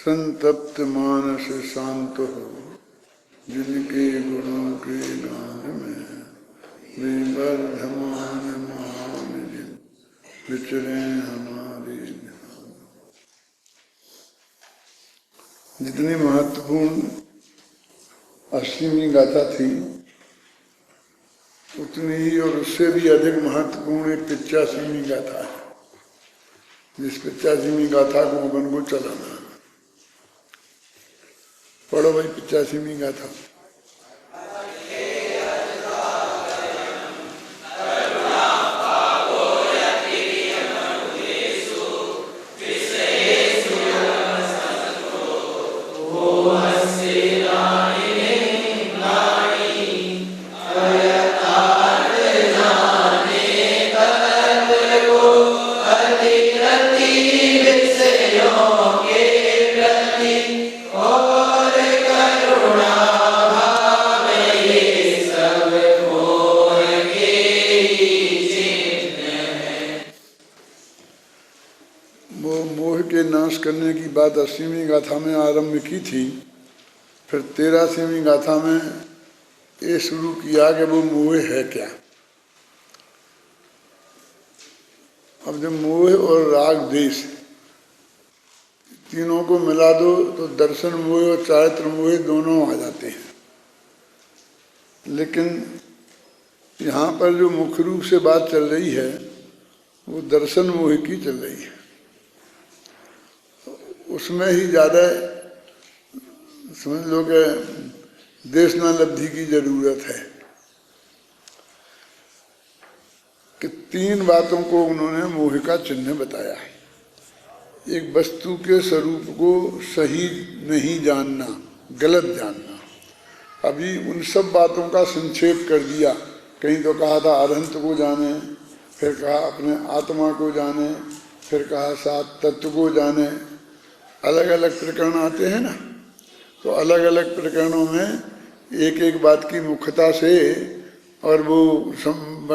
संतप्त मानस शांत हो, जिनके गुणों के गान में वे वर्धमान महान जिन विचरे हमारे ध्यान। जितनी महत्वपूर्ण 80वीं गाथा थी उतनी ही और उससे भी अधिक महत्वपूर्ण एक 85वीं गाथा है, जिस 85वीं गाथा को अपन को चलाना है। पढ़ो भाई 85वीं गाथा। करने की बात 80वीं गाथा में आरंभ की थी, फिर 83वीं गाथा में ये शुरू किया कि वो मोह है क्या। अब जब मोह और राग देश तीनों को मिला दो तो दर्शन मोह और चारित्र मोह दोनों आ जाते हैं। लेकिन यहाँ पर जो मुख्य रूप से बात चल रही है वो दर्शन मोह की चल रही है। उसमें ही ज़्यादा समझ लो कि देशनालब्धि की जरूरत है कि 3 बातों को उन्होंने मोह का चिन्ह बताया है। एक, वस्तु के स्वरूप को सही नहीं जानना, गलत जानना। अभी उन सब बातों का संक्षेप कर दिया। कहीं तो कहा था अरहंत को जाने, फिर कहा अपने आत्मा को जाने, फिर कहा 7 तत्व को जाने। अलग अलग प्रकरण आते हैं ना, तो अलग अलग प्रकरणों में एक एक बात की मुख्यता से और वो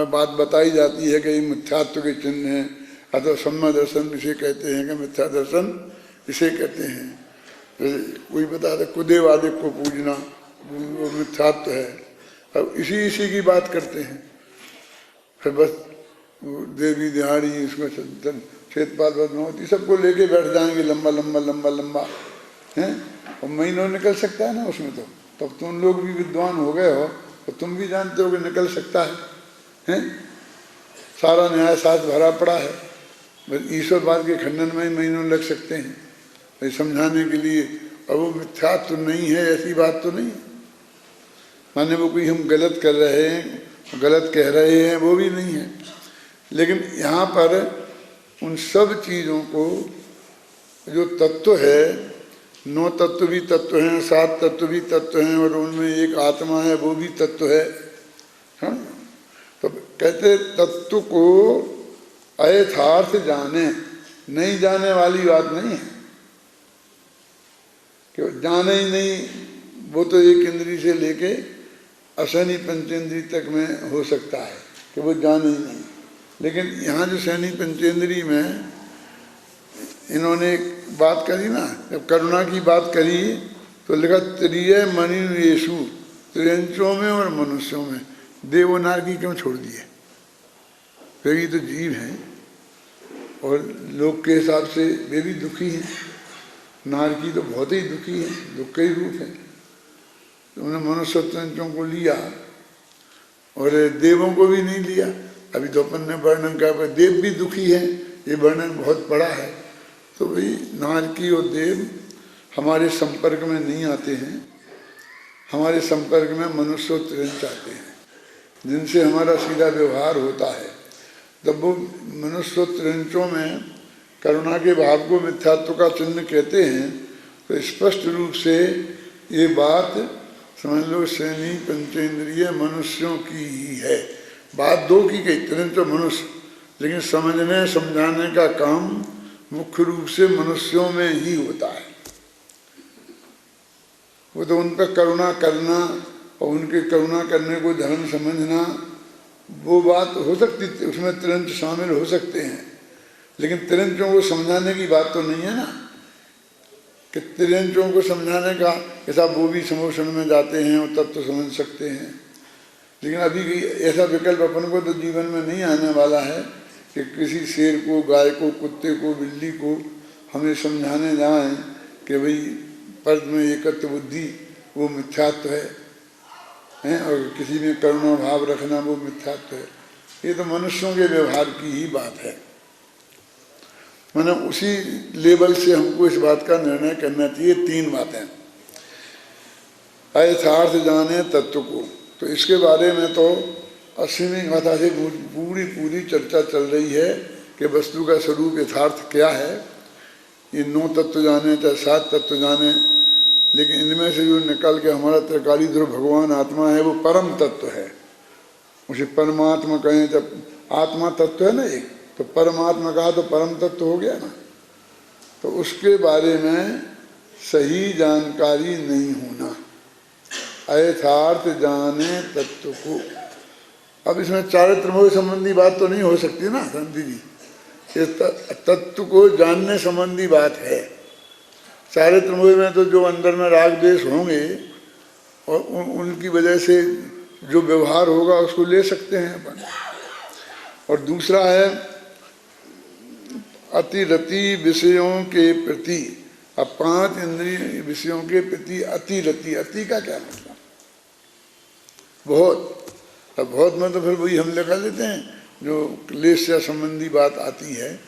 बात बताई जाती है कि ये मिथ्यात्व के चिन्ह है, अथवा सम्मा दर्शन इसे कहते हैं कि मिथ्या दर्शन इसे कहते हैं। कोई बता दे कुदेवादिक को पूजना वो मिथ्यात्व है। अब इसी की बात करते हैं। फिर बस देवी दिहाड़ी इसमें क्षेत्रपाल पद्मावती सबको लेके बैठ जाएंगे लंबा लंबा लंबा लंबा हैं, और महीनों निकल सकता है ना उसमें। तो तब तुम लोग भी विद्वान हो गए हो तो तुम भी जानते हो कि निकल सकता है, हैं? सारा न्याय शास्त्र भरा पड़ा है। बस ईश्वरवाद के खंडन में ही महीनों लग सकते हैं भाई समझाने के लिए। और वो मिथ्यात्व तो नहीं है, ऐसी बात तो नहीं। माने वो कोई हम गलत कर रहे हैं, गलत कह रहे हैं, वो भी नहीं है। लेकिन यहाँ पर उन सब चीज़ों को जो तत्व है, 9 तत्व भी तत्व हैं, 7 तत्व भी तत्व हैं, और उनमें एक आत्मा है वो भी तत्व है। हाँ, तो कहते तत्व को अयथार्थ जाने, नहीं जाने वाली बात नहीं है कि जाने ही नहीं। वो तो एक इंद्री से लेके असनी पंचेंद्री तक में हो सकता है कि वो जाने ही नहीं। लेकिन यहाँ जो सैनी पंचेंद्री में इन्होंने एक बात करी ना, जब करुणा की बात करी तो लिखा त्रिय मनुष्येषु, त्रियंचों में और मनुष्यों में देव नारकी क्यों छोड़ दिए। फिर ये तो जीव हैं और लोग के हिसाब से वे भी दुखी हैं। नारकी तो बहुत ही दुखी है, दुख का ही रूप है। तो उन्होंने मनुष्य त्रियंचों को लिया और देवों को भी नहीं लिया। अभी तो अपन ने वर्णन किया देव भी दुखी है, ये वर्णन बहुत बड़ा है। तो भाई नारकी और देव हमारे संपर्क में नहीं आते हैं। हमारे संपर्क में मनुष्य और त्रियंच आते हैं जिनसे हमारा सीधा व्यवहार होता है। तब वो मनुष्य और त्रियंचों में करुणा के भाव को मिथ्यात्व का चिन्ह कहते हैं। तो स्पष्ट रूप से ये बात समझ लो सैनी पंचेंद्रिय मनुष्यों की ही है। बात 2 की गई, त्रियंच मनुष्य, लेकिन समझने समझाने का काम मुख्य रूप से मनुष्यों में ही होता है। वो तो उन पर करुणा करना और उनके करुणा करने को धर्म समझना, वो बात हो सकती, उसमें त्रियंच शामिल हो सकते हैं। लेकिन त्रियंचों को समझाने की बात तो नहीं है ना। कि त्रियंचों को समझाने का कि साहब वो भी समोषण में जाते हैं और तब तो समझ सकते हैं, लेकिन अभी ऐसा विकल्प अपन को तो जीवन में नहीं आने वाला है कि किसी शेर को, गाय को, कुत्ते को, बिल्ली को हमें समझाने जाएं कि भाई पर्द में एकत्व बुद्धि वो मिथ्यात्व है और किसी में करुणा भाव रखना वो मिथ्यात्व है। ये तो मनुष्यों के व्यवहार की ही बात है। माने उसी लेवल से हमको इस बात का निर्णय करना चाहिए। 3 बातें, यथार्थ जाने तत्व को, तो इसके बारे में तो 80वीं गाथा से पूरी चर्चा चल रही है कि वस्तु का स्वरूप यथार्थ क्या है। ये 9 तत्व जाने चाहे 7 तत्व जाने, लेकिन इनमें से जो निकल के हमारा त्रिकाली ध्रुव भगवान आत्मा है वो परम तत्व है। उसे परमात्मा कहें, जब आत्मा तत्व है ना एक, तो परमात्मा कहा तो परम तत्व हो गया ना। तो उसके बारे में सही जानकारी नहीं होना, यथार्थ जाने तत्व को। अब इसमें चारित्र संबंधी बात तो नहीं हो सकती ना शांति जी, इस तत्व को जानने संबंधी बात है। चारित्र में तो जो अंदर में राग द्वेष होंगे और उनकी वजह से जो व्यवहार होगा उसको ले सकते हैं अपन। और दूसरा है अतिरति विषयों के प्रति। अब 5 इंद्रिय विषयों के प्रति अतिरति, अति का क्या मतलब? बहुत। अब बहुत में तो फिर वही हम लगा लेते हैं, जो क्लेश या संबंधी बात आती है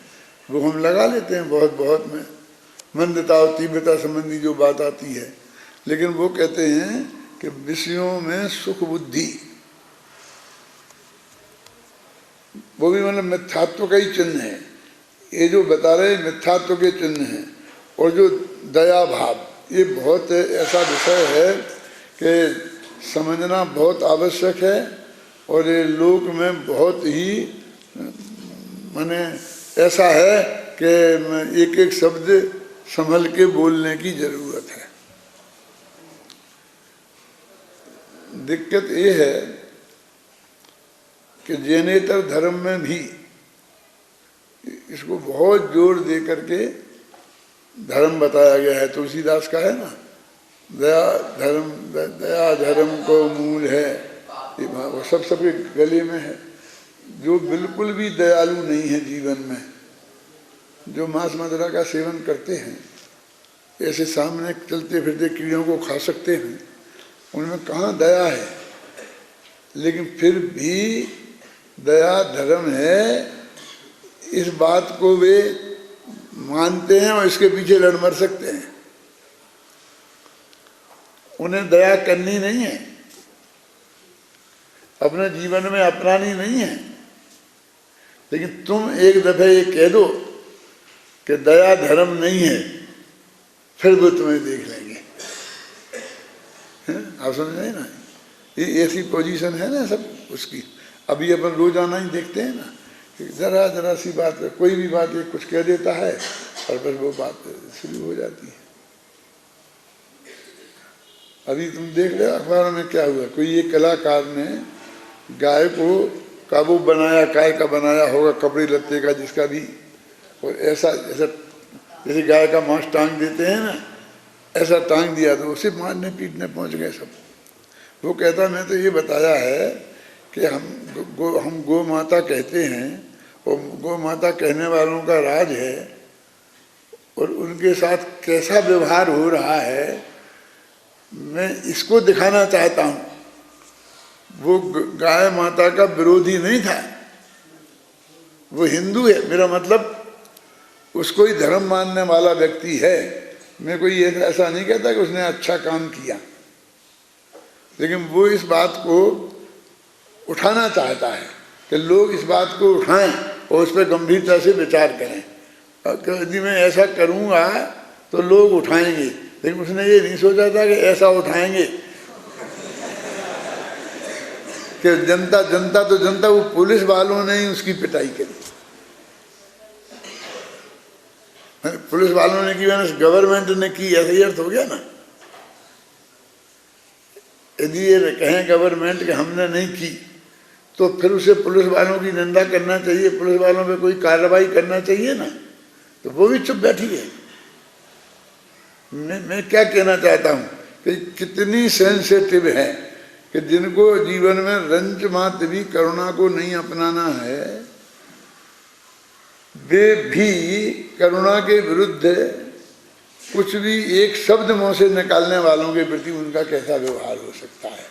वो हम लगा लेते हैं बहुत बहुत में, मंदता और तीव्रता संबंधी जो बात आती है। लेकिन वो कहते हैं कि विषयों में सुख बुद्धि, वो भी मतलब मिथ्यात्व का ही चिन्ह है। ये जो बता रहे मिथ्यात्व के चिन्ह हैं। और जो दया भाव, ये बहुत ऐसा विषय है कि समझना बहुत आवश्यक है और ये लोक में बहुत ही माने ऐसा है कि एक एक शब्द संभल के बोलने की जरूरत है। दिक्कत ये है कि जैनेतर धर्म में भी इसको बहुत जोर दे करके धर्म बताया गया है। तुलसीदास का है ना, दया धर्म को मूल है, वो सबके गले में है। जो बिल्कुल भी दयालु नहीं है जीवन में, जो मांस मदिरा का सेवन करते हैं, ऐसे सामने चलते फिरते कीड़ों को खा सकते हैं, उनमें कहाँ दया है। लेकिन फिर भी दया धर्म है, इस बात को वे मानते हैं और इसके पीछे लड़ मर सकते हैं। उन्हें दया करनी नहीं है, अपने जीवन में अपनानी नहीं है। लेकिन तुम एक दफे ये कह दो कि दया धर्म नहीं है, फिर वो तुम्हें देख लेंगे। आप समझ रहे ना, ये ऐसी पोजीशन है ना सब उसकी। अभी अपन रोजाना ही देखते हैं ना, जरा जरा सी बात, कोई भी बात एक कुछ कह देता है और बस वो बात शुरू हो जाती है। अभी तुम देख रहे हो अखबारों में क्या हुआ, कोई एक कलाकार ने गाय को काबू बनाया, काय का बनाया होगा, कपड़े लत्ते का जिसका भी, और ऐसा ऐसा जैसे गाय का मांस टांग देते हैं ना, ऐसा टांग दिया तो उसे मारने पीटने पहुंच गए सब। वो कहता मैं तो ये बताया है कि हम गौ माता कहते हैं और गौ माता कहने वालों का राज है, और उनके साथ कैसा व्यवहार हो रहा है मैं इसको दिखाना चाहता हूँ। वो गाय माता का विरोधी नहीं था, वो हिंदू है, मेरा मतलब उसको ही धर्म मानने वाला व्यक्ति है। मैं कोई ऐसा नहीं कहता कि उसने अच्छा काम किया, लेकिन वो इस बात को उठाना चाहता है कि लोग इस बात को उठाएं और उस पर गंभीरता से विचार करें। यदि मैं ऐसा करूँगा तो लोग उठाएंगे, लेकिन उसने ये नहीं सोचा था कि ऐसा उठाएंगे कि जनता तो जनता, वो पुलिस वालों ने ही उसकी पिटाई करी। पुलिस वालों ने की, गवर्नमेंट ने की, ऐसा ही अर्थ हो गया ना। यदि ये कहें गवर्नमेंट कि हमने नहीं की, तो फिर उसे पुलिस वालों की निंदा करना चाहिए, पुलिस वालों पे कोई कार्रवाई करना चाहिए ना। तो वो भी चुप बैठी है। मैं क्या कहना चाहता हूँ कि कितनी सेंसिटिव है कि जिनको जीवन में रंच मात्र भी करुणा को नहीं अपनाना है, वे भी करुणा के विरुद्ध कुछ भी एक शब्द मुंह से निकालने वालों के प्रति उनका कैसा व्यवहार हो सकता है।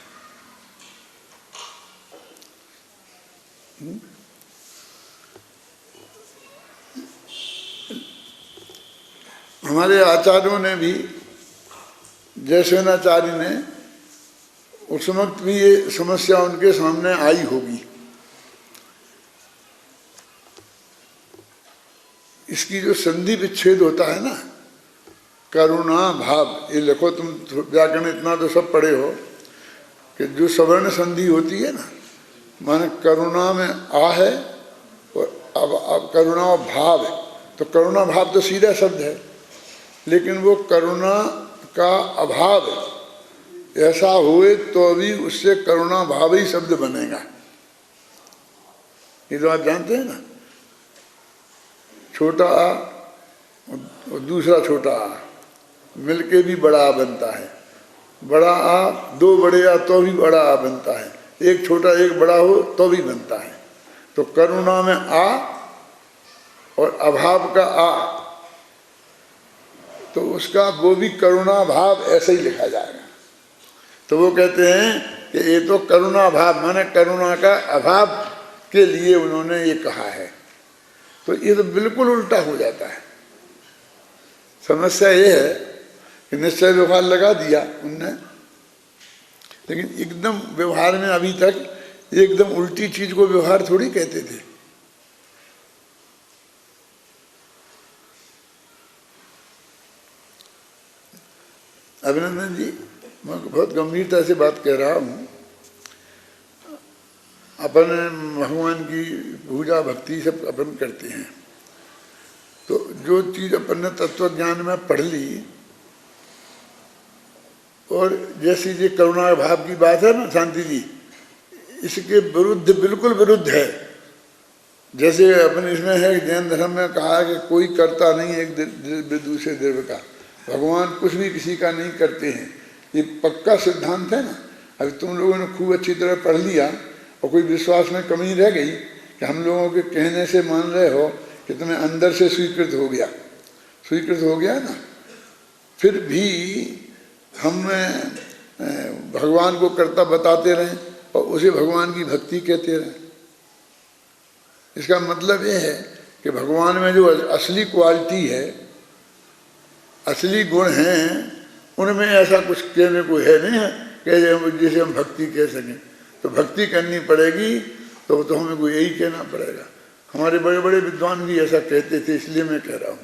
हमारे आचार्यों ने भी, जयसेनाचार्य ने, उस वक्त भी ये समस्या उनके सामने आई होगी। इसकी जो संधि विच्छेद होता है ना, करुणा भाव, ये लिखो तुम व्याकरण इतना तो सब पढ़े हो कि जो सवर्ण संधि होती है ना, माने करुणा में आ है और अब करुणा और भाव है, तो करुणा भाव तो सीधा शब्द है, लेकिन वो करुणा का अभाव ऐसा हुए तो भी उससे करुणा भाव ही शब्द बनेगा। ये तो आप जानते हैं ना, छोटा आ और दूसरा छोटा आ मिलके भी बड़ा आ बनता है, बड़ा आ दो बड़े आ तो भी बड़ा आ बनता है, एक छोटा एक बड़ा हो तो भी बनता है। तो करुणा में आ और अभाव का आ, तो उसका वो भी करुणा भाव ऐसे ही लिखा जाएगा। तो वो कहते हैं कि ये तो करुणा भाव माने करुणा का अभाव के लिए उन्होंने ये कहा है। तो ये तो बिल्कुल उल्टा हो जाता है। समस्या ये है कि निश्चय व्यवहार लगा दिया उनने, लेकिन एकदम व्यवहार में अभी तक एकदम उल्टी चीज को व्यवहार थोड़ी कहते थे। अभिनंदन जी, मैं बहुत गंभीरता से बात कह रहा हूँ। अपन भगवान की पूजा भक्ति सब अपन करते हैं, तो जो चीज अपन ने तत्व ज्ञान में पढ़ ली, और जैसी ये करुणा भाव की बात है ना शांति जी, इसके विरुद्ध, बिल्कुल विरुद्ध है। जैसे अपन इसमें है, जैन धर्म में कहा कि कोई करता नहीं एक द्रव्य दूसरे द्रव्य का, भगवान कुछ भी किसी का नहीं करते हैं, ये पक्का सिद्धांत है ना। अभी तुम लोगों ने खूब अच्छी तरह पढ़ लिया और कोई विश्वास में कमी रह गई कि हम लोगों के कहने से मान रहे हो कि तुम्हें अंदर से स्वीकृत हो गया, स्वीकृत हो गया ना, फिर भी हम भगवान को कर्ता बताते रहें और उसे भगवान की भक्ति कहते रहें। इसका मतलब ये है कि भगवान में जो असली क्वालिटी है, असली गुण हैं, उनमें ऐसा कुछ कहने को है नहीं है कि जिसे हम भक्ति कह सकें। तो भक्ति करनी पड़ेगी तो हमें को यही कहना पड़ेगा। हमारे बड़े बड़े विद्वान भी ऐसा कहते थे, इसलिए मैं कह रहा हूँ।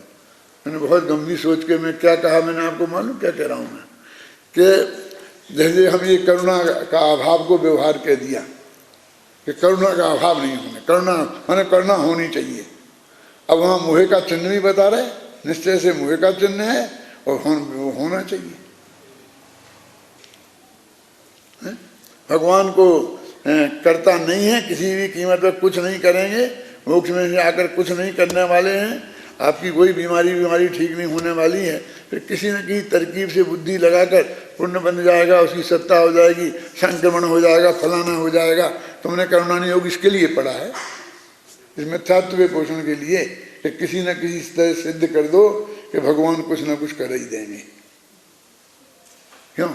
मैंने बहुत गंभीर सोच के मैं क्या कहा, मैंने आपको मालूम क्या कह रहा हूँ मैं, कि जैसे हम ये करुणा का अभाव को व्यवहार कह दिया कि करुणा का अभाव नहीं होने, करुणा माने करुणा होनी चाहिए। अब वहाँ मोहे का चिन्ह भी बता रहे, निश्चय से मोहे का चिन्ह है और होना चाहिए। भगवान को करता नहीं है, किसी भी कीमत पर कुछ नहीं करेंगे, मोक्ष में से आकर कुछ नहीं करने वाले हैं, आपकी कोई बीमारी ठीक नहीं होने वाली है, फिर किसी न किसी तरकीब से बुद्धि लगाकर पुण्य बन जाएगा, उसकी सत्ता हो जाएगी, संक्रमण हो जाएगा, फलाना हो जाएगा। तुमने करुणा योग इसके लिए पढ़ा है, इस मिथ्यात्व पोषण के लिए, कि किसी न किसी तरह सिद्ध कर दो कि भगवान कुछ न कुछ कर ही देंगे। क्यों?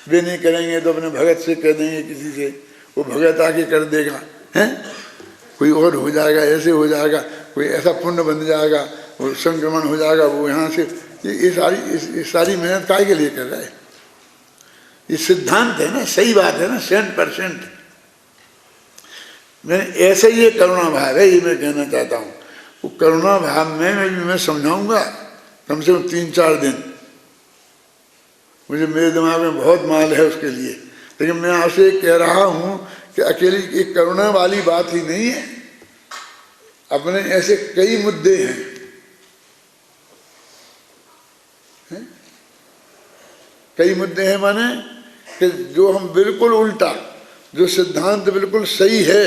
वे नहीं करेंगे तो अपने भगत से कह देंगे, किसी से, वो भगत आके कर देगा, हैं? कोई और हो जाएगा, ऐसे हो जाएगा, कोई ऐसा पुण्य बन जाएगा, वो संक्रमण हो जाएगा, वो यहाँ से। ये सारी मेहनत काहे के लिए कर रहा है? ये सिद्धांत है ना, सही बात है ना, 100%। मैं ऐसे ही ये करुणा भाव है, ये मैं कहना चाहता हूँ। वो करुणा भाव में मैं समझाऊंगा कम से कम 3-4 दिन। मुझे मेरे दिमाग में बहुत माल है उसके लिए, लेकिन मैं आपसे कह रहा हूँ कि अकेली एक करुणा वाली बात ही नहीं है, अपने ऐसे कई मुद्दे हैं, कई मुद्दे हैं माने कि जो हम बिल्कुल उल्टा, जो सिद्धांत बिल्कुल सही है।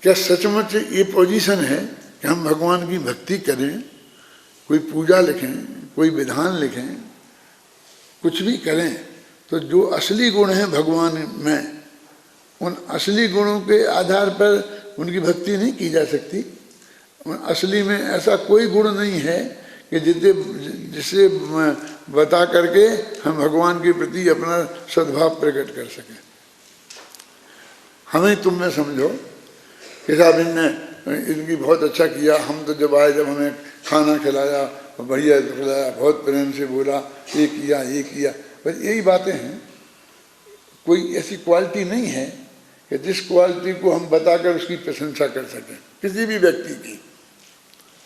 क्या सचमुच ये पोजीशन है कि हम भगवान की भक्ति करें, कोई पूजा लिखें, कोई विधान लिखें, कुछ भी करें, तो जो असली गुण हैं भगवान में, उन असली गुणों के आधार पर उनकी भक्ति नहीं की जा सकती। उन असली में ऐसा कोई गुण नहीं है कि जिसे बता करके हम भगवान के प्रति अपना सद्भाव प्रकट कर सकें। हमें तुम में समझो कि साहब इनकी बहुत अच्छा किया, हम तो जब आए, जब हमें खाना खिलाया, बढ़िया खिलाया, बहुत प्रेम से बोला, ये किया ये किया, बस यही बातें हैं। कोई ऐसी क्वालिटी नहीं है कि जिस क्वालिटी को हम बताकर उसकी प्रशंसा कर सकें किसी भी व्यक्ति की।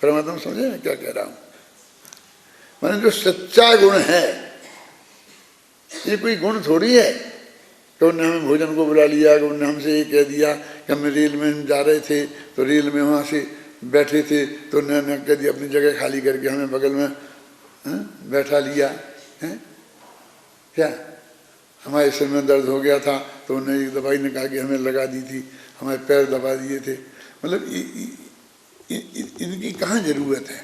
परमात्मा समझे मैं क्या कह रहा हूँ? माने जो सच्चा गुण है, ये कोई गुण थोड़ी है तो उन्होंने हमें भोजन को बुला लिया, कि उन्होंने हमसे ये कह दिया कि हम रेल में जा रहे थे तो रेल में वहाँ से बैठे थे तो उन्होंने कह दिया अपनी जगह खाली करके हमें बगल में बैठा लिया है। क्या हमारे सिर में दर्द हो गया था तो उन्होंने एक दवाई ने कहा कि हमें लगा दी थी, हमारे पैर दबा दिए थे। मतलब इनकी कहाँ जरूरत है?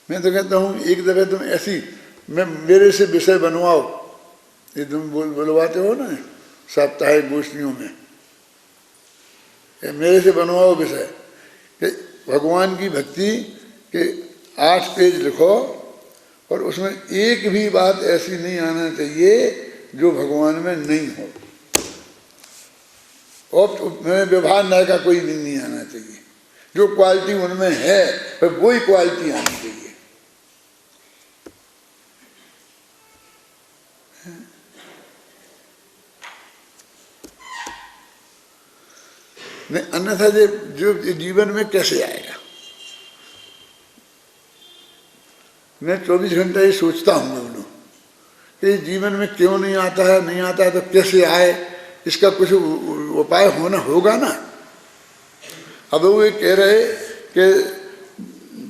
मैं तो कहता हूँ एक दफे तुम ऐसी मेरे से विषय बनवाओ, ये तुम बुलवाते हो ना साप्ताहिक गोष्ठियों में, मेरे से बनवाओ विषय कि भगवान की भक्ति के 8 पेज लिखो और उसमें एक भी बात ऐसी नहीं आना चाहिए जो भगवान में नहीं हो। और मेरे व्यवहार न्याय का कोई नहीं आना चाहिए। जो क्वालिटी उनमें है फिर वही क्वालिटी आनी चाहिए। नहीं, अन्यथा जो जीवन में कैसे आएगा? मैं 24 घंटा ये सोचता हूँ मैं कि जीवन में क्यों नहीं आता है तो कैसे आए, इसका कुछ उपाय होगा ना। अब वो ये कह रहे कि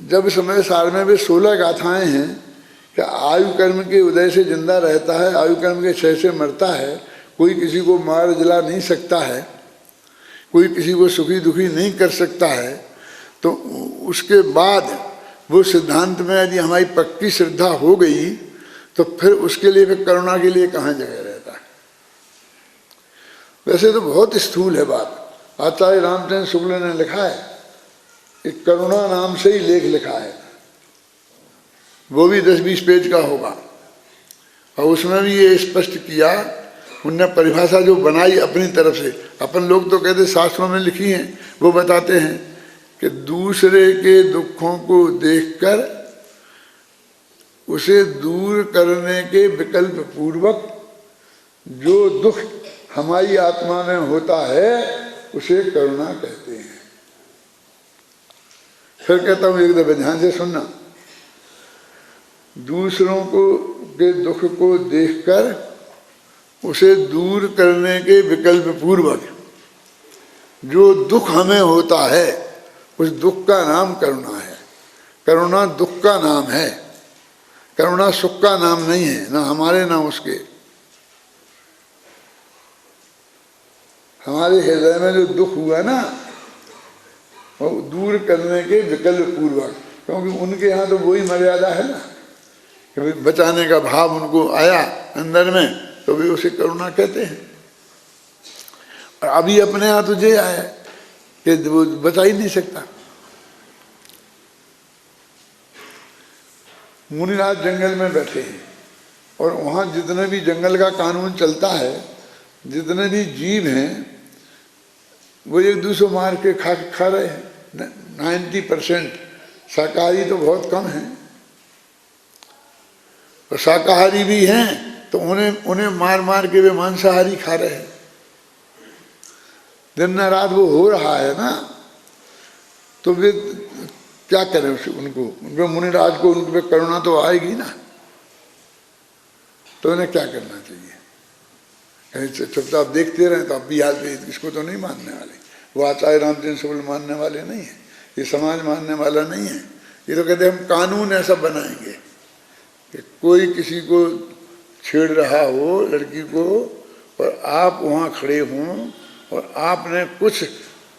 जब समय सार में भी 16 गाथाएं हैं कि आयु कर्म के उदय से जिंदा रहता है, आयु कर्म के क्षय से मरता है, कोई किसी को मार जला नहीं सकता है, कोई किसी को सुखी दुखी नहीं कर सकता है। तो उसके बाद वो सिद्धांत में यदि हमारी पक्की श्रद्धा हो गई तो फिर उसके लिए फिर करुणा के लिए कहाँ जगह रहता है? वैसे तो बहुत स्थूल है बात। आचार्य रामचंद्र शुक्ल ने लिखा है, एक करुणा नाम से ही लेख लिखा है, वो भी 10-20 पेज का होगा, और उसमें भी ये स्पष्ट किया, उनने परिभाषा जो बनाई अपनी तरफ से। अपन लोग तो कहते शास्त्रों में लिखी हैं, वो बताते हैं कि दूसरे के दुखों को देखकर उसे दूर करने के विकल्प पूर्वक जो दुख हमारी आत्मा में होता है उसे करुणा कहते हैं। फिर कहता हूं एक दफे ध्यान से सुनना, दूसरों को के दुख को देखकर उसे दूर करने के विकल्प पूर्वक जो दुख हमें होता है उस दुख का नाम करुणा है। करुणा दुख का नाम है, करुणा सुख का नाम नहीं है, ना हमारे ना उसके। हमारे हृदय में जो दुख हुआ ना वो दूर करने के विकल्प पूर्वक, क्योंकि उनके यहाँ तो वही मर्यादा है ना कि बचाने का भाव उनको आया अंदर में तो भी उसे करुणा कहते हैं। और अभी अपने यहाँ तुझे आया कि वो बचा ही नहीं सकता। मुनिराज जंगल में बैठे हैं और वहाँ जितने भी जंगल का कानून चलता है, जितने भी जीव हैं वो एक दूसरे मार के खा रहे हैं। 90% शाकाहारी तो बहुत कम हैं, और शाकाहारी भी हैं तो उन्हें मार मार के वे मांसाहारी खा रहे हैं। दिन न रात वो हो रहा है ना, तो वे क्या करें उनको मुनिराज को उनके पे करुणा तो आएगी ना। तो उन्हें क्या करना चाहिए? चुपचाप देखते रहे तो अब भी हाल पे इसको तो नहीं मानने वाले। वो आचार्य रामचंद्र शुक्ल मानने वाले नहीं है, ये समाज मानने वाला नहीं है। ये तो कहते हम कानून ऐसा बनाएंगे कि कोई किसी को छेड़ रहा हो लड़की को और आप वहाँ खड़े हों और आपने कुछ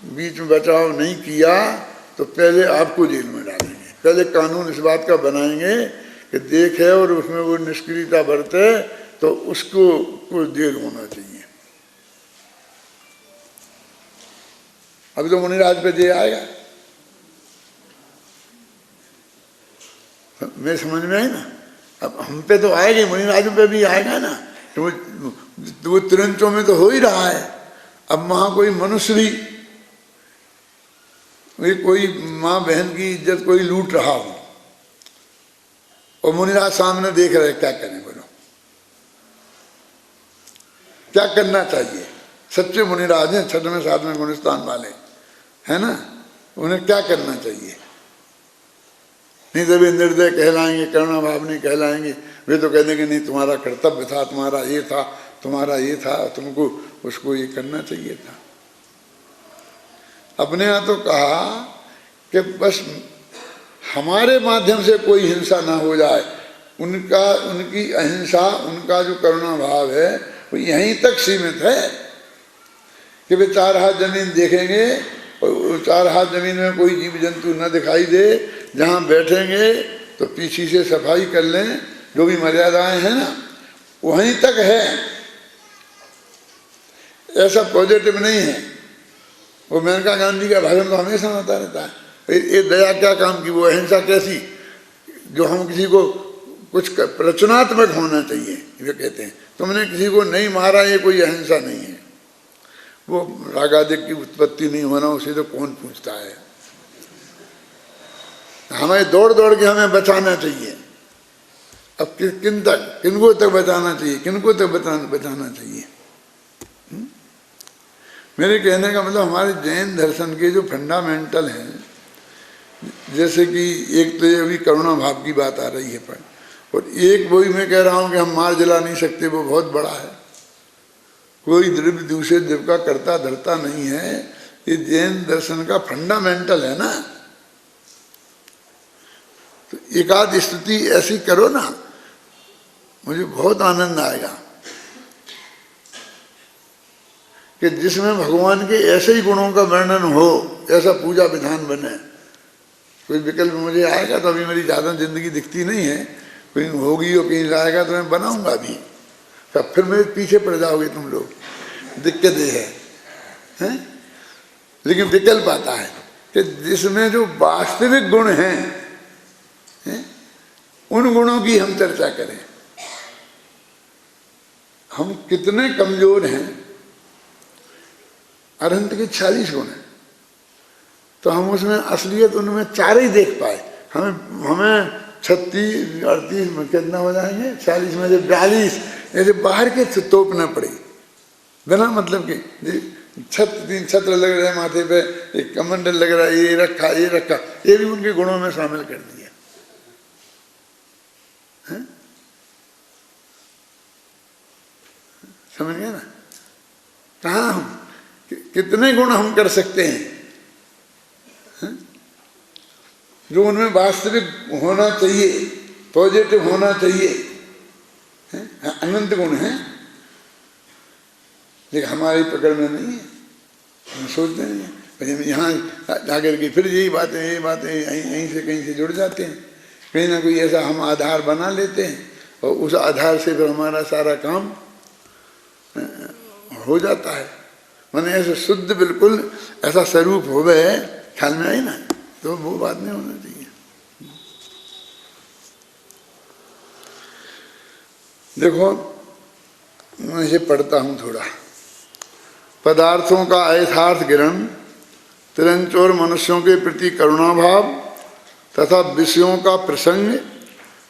बीच में बचाव नहीं किया तो पहले आपको जेल में डालेंगे। पहले कानून इस बात का बनाएंगे कि देखे और उसमें वो निष्क्रियता बरते तो उसको जेल होना चाहिए। अभी तो मुनिराज पे जे आएगा, मेरे समझ में आई ना। अब हम पे तो आएगा, मुनिराज पे भी आएगा ना। तो वो तिरंचों में तो हो ही रहा है। अब वहां कोई मनुष्य भी कोई माँ बहन की इज्जत कोई लूट रहा हो और मुनिराज सामने देख रहे, क्या करें बोलो? क्या करना चाहिए? सच्चे मुनिराज हैं, 6वें 7वें गुणस्थान वाले है ना, उन्हें क्या करना चाहिए? नहीं तो वे निर्दय कहलाएंगे, करुणा भावनी कहलाएंगे। वे तो कह देंगे नहीं तुम्हारा कर्तव्य था, तुम्हारा ये था, तुम्हारा ये था, तुमको उसको ये करना चाहिए था। अपने यहाँ तो कहा कि बस हमारे माध्यम से कोई हिंसा ना हो जाए। उनकी अहिंसा, उनका जो करुणा भाव है वो यहीं तक सीमित है कि वे 4 हाथ जमीन देखेंगे और 4 हाथ जमीन में कोई जीव जंतु न दिखाई दे, जहाँ बैठेंगे तो पीछे से सफाई कर लें, जो भी मर्यादाएं हैं ना वहीं तक है। ऐसा पॉजिटिव नहीं है। वो मेनका गांधी का भाषण तो हमेशा होता रहता है, ये दया क्या काम की, वो अहिंसा कैसी, जो हम किसी को कुछ रचनात्मक होना चाहिए। वे कहते हैं तुमने किसी को नहीं मारा, ये कोई अहिंसा नहीं है। वो रागादिक की उत्पत्ति नहीं होना, उसे तो कौन पूछता है। हमें दौड़ दौड़ के हमें बचाना चाहिए। अब किनको तक बचाना चाहिए, किनको तक बचाना चाहिए? मेरे कहने का मतलब हमारे जैन दर्शन के जो फंडामेंटल हैं, जैसे कि एक तो ये अभी करुणा भाव की बात आ रही है पर, और एक वही मैं कह रहा हूँ कि हम मार जला नहीं सकते, वो बहुत बड़ा है। कोई द्रव्य दूसरे द्रव्य का करता धरता नहीं है। ये जैन दर्शन का फंडामेंटल है ना। तो एक आध स्तुति ऐसी करो ना, मुझे बहुत आनंद आएगा कि जिसमें भगवान के ऐसे ही गुणों का वर्णन हो, ऐसा पूजा विधान बने। कोई विकल्प मुझे आएगा तो अभी मेरी ज़्यादा जिंदगी दिखती नहीं है, कोई होगी और कहीं लाएगा तो मैं बनाऊंगा भी। तब फिर मेरे पीछे पड़ जाओगे तुम लोग, दिक्कत ये है? लेकिन विकल्प आता है कि जिसमें जो वास्तविक गुण हैं उन गुणों की हम चर्चा करें। हम कितने कमजोर हैं। अरहंत के 46 गुण हैं, तो हम उसमें असलियत उनमें 4 ही देख पाए। हमें 36 38 में कितना हो जाएंगे, 40 में से 42 ऐसे बाहर के तोपना पड़े बिना मतलब के। छत्र लग रहे हैं माथे पे, एक कमंडल लग रहा है, ये रखा, ये भी उनके गुणों में शामिल कर दिया है? समझ गए ना? कहाँ हम कितने गुण हम कर सकते हैं जो उनमें वास्तविक होना चाहिए, पॉजिटिव होना चाहिए। अनंत गुण हैं, लेकिन हमारी पकड़ में नहीं है। हम सोचते नहीं है, यहाँ जाकर के फिर यही बातें यहीं से कहीं से जुड़ जाते हैं। कहीं ना कोई ऐसा हम आधार बना लेते हैं और उस आधार से फिर हमारा सारा काम हो जाता है। मैंने ऐसे शुद्ध बिल्कुल ऐसा स्वरूप हो गए, ख्याल में आई ना, तो वो बात नहीं होना चाहिए। देखो मैं इसे पढ़ता हूँ थोड़ा। पदार्थों का यथार्थ ग्रहण, तिरंच और मनुष्यों के प्रति करुणा भाव तथा विषयों का प्रसंग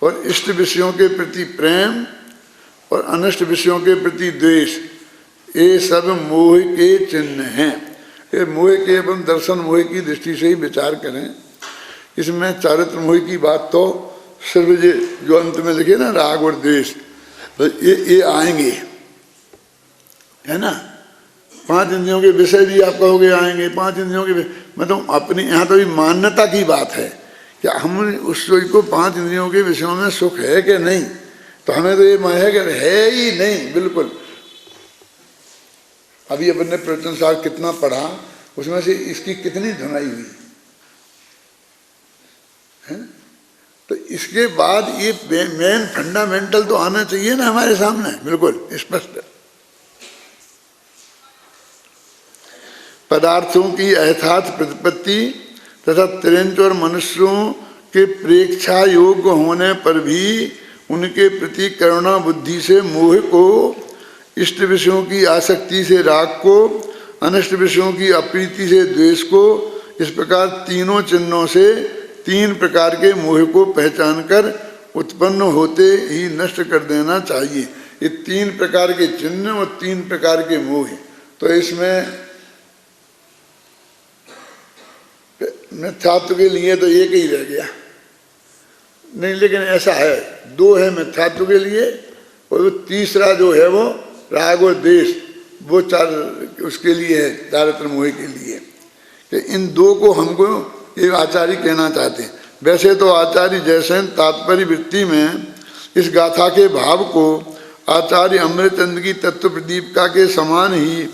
और इष्ट विषयों के प्रति प्रेम और अनिष्ट विषयों के प्रति द्वेष, ये सब मोह के चिन्ह हैं। ये मोह के एवं दर्शन मोह की दृष्टि से ही विचार करें। इसमें चारित्र मोह की बात तो सिर्फ जो अंत में लिखे ना, राग और द्वेष, तो ये आएंगे, है ना। 5 इंद्रियों के विषय भी आप कहोगे आएंगे। 5 इंद्रियों के मतलब अपनी यहाँ तो भी मान्यता की बात है कि हम उस को 5 इंद्रियों के विषयों में सुख है कि नहीं। तो हमें तो ये है ही नहीं बिल्कुल। अभी अपन ने प्रवचन सार कितना पढ़ा, उसमें से इसकी कितनी धुनाई हुई है? तो इसके बाद ये मेन फंडामेंटल तो आना चाहिए ना हमारे सामने, बिल्कुल स्पष्ट। पदार्थों की यथार्थ प्रतिपत्ति तथा त्रियंच और मनुष्यों के प्रेक्षा योग्य होने पर भी उनके प्रति करुणा बुद्धि से मोह को, इष्ट विषयों की आसक्ति से राग को, अनिष्ट विषयों की अप्रीति से द्वेष को, इस प्रकार तीनों चिन्हों से तीन प्रकार के मोह को पहचान कर उत्पन्न होते ही नष्ट कर देना चाहिए। ये तीन प्रकार के चिन्ह और तीन प्रकार के मोह, तो इसमें मिथ्यात्व के लिए तो एक ही रह गया नहीं, लेकिन ऐसा है, दो है मिथ्यात्व के लिए, और तीसरा जो है वो राग और द्वेष, वो चार उसके लिए है, चारित्र मोह के लिए। कि इन दो को हमको ये आचार्य कहना चाहते हैं। वैसे तो आचार्य जयसेन तात्पर्य वृत्ति में इस गाथा के भाव को आचार्य अमृतचंद की तत्व प्रदीपिका के समान ही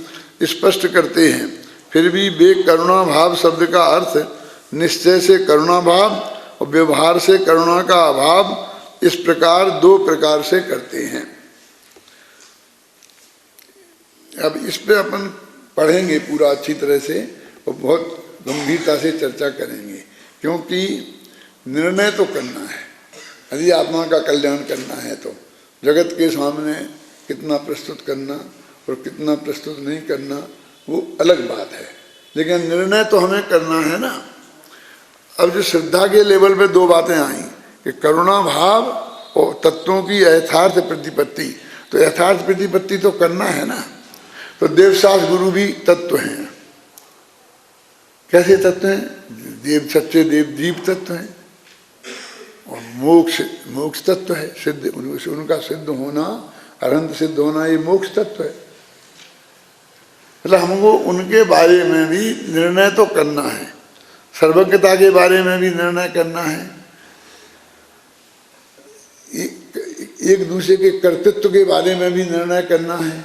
स्पष्ट करते हैं, फिर भी वे करुणा भाव शब्द का अर्थ निश्चय से करुणा भाव और व्यवहार से करुणा का अभाव इस प्रकार दो प्रकार से करते हैं। अब इस पे अपन पढ़ेंगे पूरा अच्छी तरह से और बहुत गंभीरता से चर्चा करेंगे, क्योंकि निर्णय तो करना है। यदि आत्मा का कल्याण करना है तो जगत के सामने कितना प्रस्तुत करना और कितना प्रस्तुत नहीं करना वो अलग बात है, लेकिन निर्णय तो हमें करना है ना। अब जो श्रद्धा के लेवल पे दो बातें आई कि करुणा भाव और तत्वों की यथार्थ प्रतिपत्ति, तो यथार्थ प्रतिपत्ति तो करना है ना। तो देवशास्त्र गुरु भी तत्व हैं। कैसे तत्व हैं? देव सच्चे देव जीव तत्व हैं, और मोक्ष मोक्ष तत्व है, सिद्ध उनका सिद्ध होना, अनंत सिद्ध होना, ये मोक्ष तत्व है। मतलब हमको उनके बारे में भी निर्णय तो करना है, सर्वज्ञता के बारे में भी निर्णय करना है, एक दूसरे के कर्तृत्व के बारे में भी निर्णय करना है।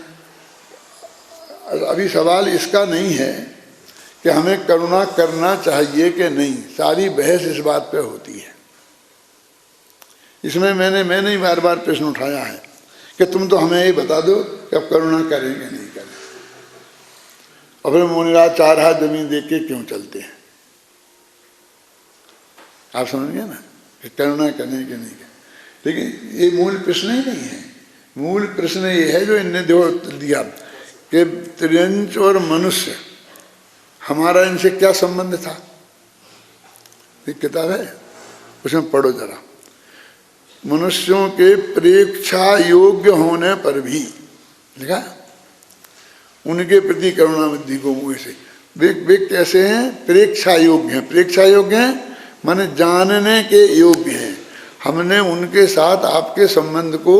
अभी सवाल इसका नहीं है कि हमें करुणा करना चाहिए कि नहीं, सारी बहस इस बात पे होती है। इसमें मैंने ही बार बार प्रश्न उठाया है कि तुम तो हमें ये बता दो कि अब करुणा करेंगे नहीं करें, और फिर मुनिराज 4 हाथ जमीन देख के क्यों चलते हैं? आप समझ गए ना कि करुणा करें कि नहीं करें। लेकिन ये मूल प्रश्न ही नहीं है। मूल प्रश्न ये है जो इनने दिया कि त्रियंच और मनुष्य, हमारा इनसे क्या संबंध था। एक किताब है, उसमें पढ़ो जरा। मनुष्यों के प्रेक्षा योग्य होने पर भी लिखा, उनके प्रति करुणा बुद्धि को मुँह से वे कैसे हैं? प्रेक्षा योग्य हैं। प्रेक्षा योग्य हैं माने जानने के योग्य हैं। हमने उनके साथ आपके संबंध को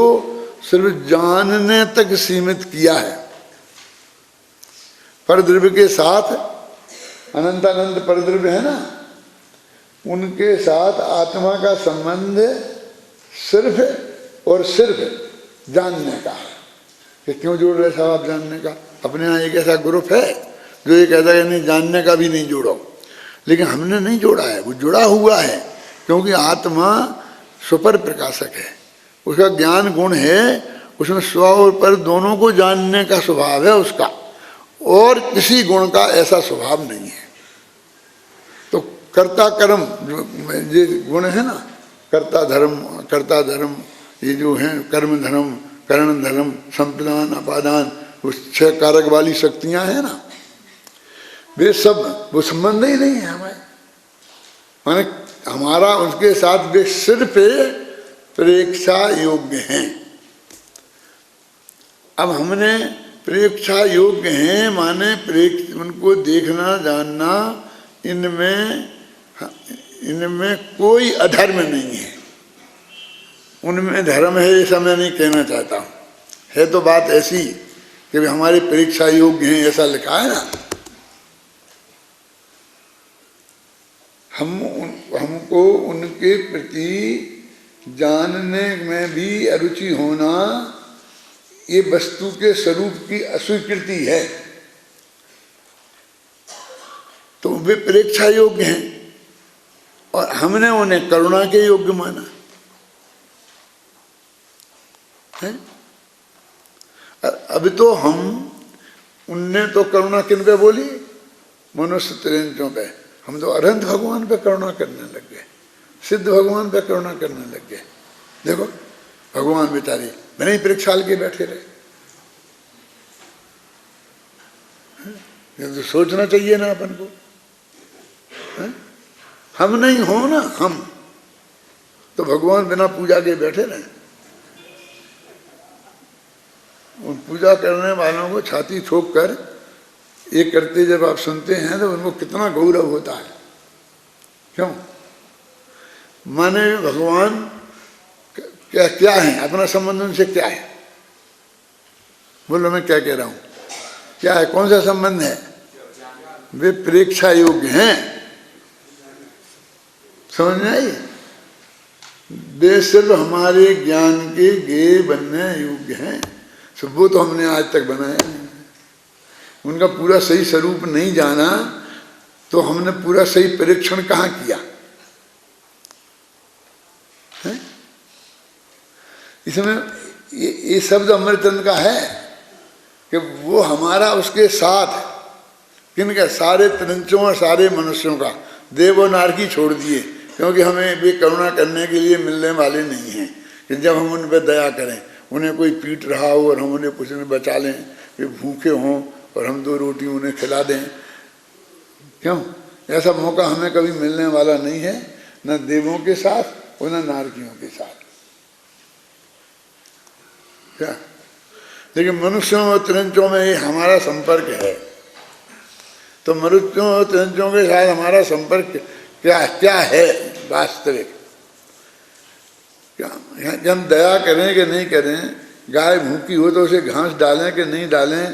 सिर्फ जानने तक सीमित किया है। परद्रव्य के साथ अनंत अनंत परद्रव्य है ना, उनके साथ आत्मा का संबंध सिर्फ और सिर्फ जानने का है। कि क्यों जोड़ रहे साहब आप जानने का? अपने यहाँ एक ऐसा ग्रुप है जो ये कहता है नहीं जानने का भी नहीं जोड़ो, लेकिन हमने नहीं जोड़ा है, वो जुड़ा हुआ है। क्योंकि आत्मा सुपर प्रकाशक है, उसका ज्ञान गुण है, उसमें स्व और पर दोनों को जानने का स्वभाव है उसका, और किसी गुण का ऐसा स्वभाव नहीं है। तो कर्ता कर्म जो गुण है ना, कर्ता धर्म, ये जो है कर्म धर्म, करण धर्म, संप्रदान, अपादान, उस 6 कारक वाली शक्तियां हैं ना, वे सब वो संबंध ही नहीं है हमारे। माने हमारा उसके साथ वे सिर्फ प्रेक्षा योग्य हैं। अब हमने प्रेक्षा योग्य हैं माने उनको देखना जानना, इनमें कोई अधर्म नहीं है, उनमें धर्म है ऐसा मैं नहीं कहना चाहता हूँ। है तो बात ऐसी कि वे हमारे परीक्षा योग्य हैं, ऐसा लिखा है ना। हमको उनके प्रति जानने में भी अरुचि होना, ये वस्तु के स्वरूप की अस्वीकृति है। तो वे परीक्षा योग्य हैं और हमने उन्हें करुणा के योग्य माना है। अभी तो हम, उनने तो करुणा किन पे बोली? मनुष्य त्रिंचों पे। हम तो अरहंत भगवान पे करुणा करने लग गए, सिद्ध भगवान पे करुणा करने लग गए। देखो भगवान बेचारे बिना ही परीक्षा के बैठे रहे। ये तो सोचना चाहिए ना अपन को है? हम नहीं हो ना, हम तो भगवान बिना पूजा के बैठे रहे। उन पूजा करने वालों को छाती ठोक कर ये करते जब आप सुनते हैं तो उनको कितना गौरव होता है। क्यों? माने भगवान क्या क्या है, अपना संबंध उनसे क्या है? बोलो मैं क्या कह रहा हूं, क्या है, कौन सा संबंध है? वे परीक्षा योग्य हैं, समझ में आई? वे सिर्फ हमारे ज्ञान के गे बनने योग्य हैं। वो तो हमने आज तक बनाया नहीं, उनका पूरा सही स्वरूप नहीं जाना, तो हमने पूरा सही परीक्षण कहाँ किया है? इसमें ये शब्द अमृतचंद का है कि वो हमारा उसके साथ, किनका? सारे त्रिंचों और सारे मनुष्यों का, देव और नारकी छोड़ दिए, क्योंकि हमें वे करुणा करने के लिए मिलने वाले नहीं हैं कि जब हम उन पर दया करें, उन्हें कोई पीट रहा हो और हम उन्हें कुछ में बचा लें, वे भूखे हों और हम 2 रोटी उन्हें खिला दें। क्यों? ऐसा मौका हमें कभी मिलने वाला नहीं है, न देवों के साथ और न नारकियों के साथ। क्या? लेकिन मनुष्यों और त्रिंचों में ये हमारा संपर्क है। तो मनुष्यों और त्रिंचों के साथ हमारा संपर्क क्या क्या है वास्तविक? क्या हम दया करें कि नहीं करें? गाय भूखी हो तो उसे घास डालें कि नहीं डालें?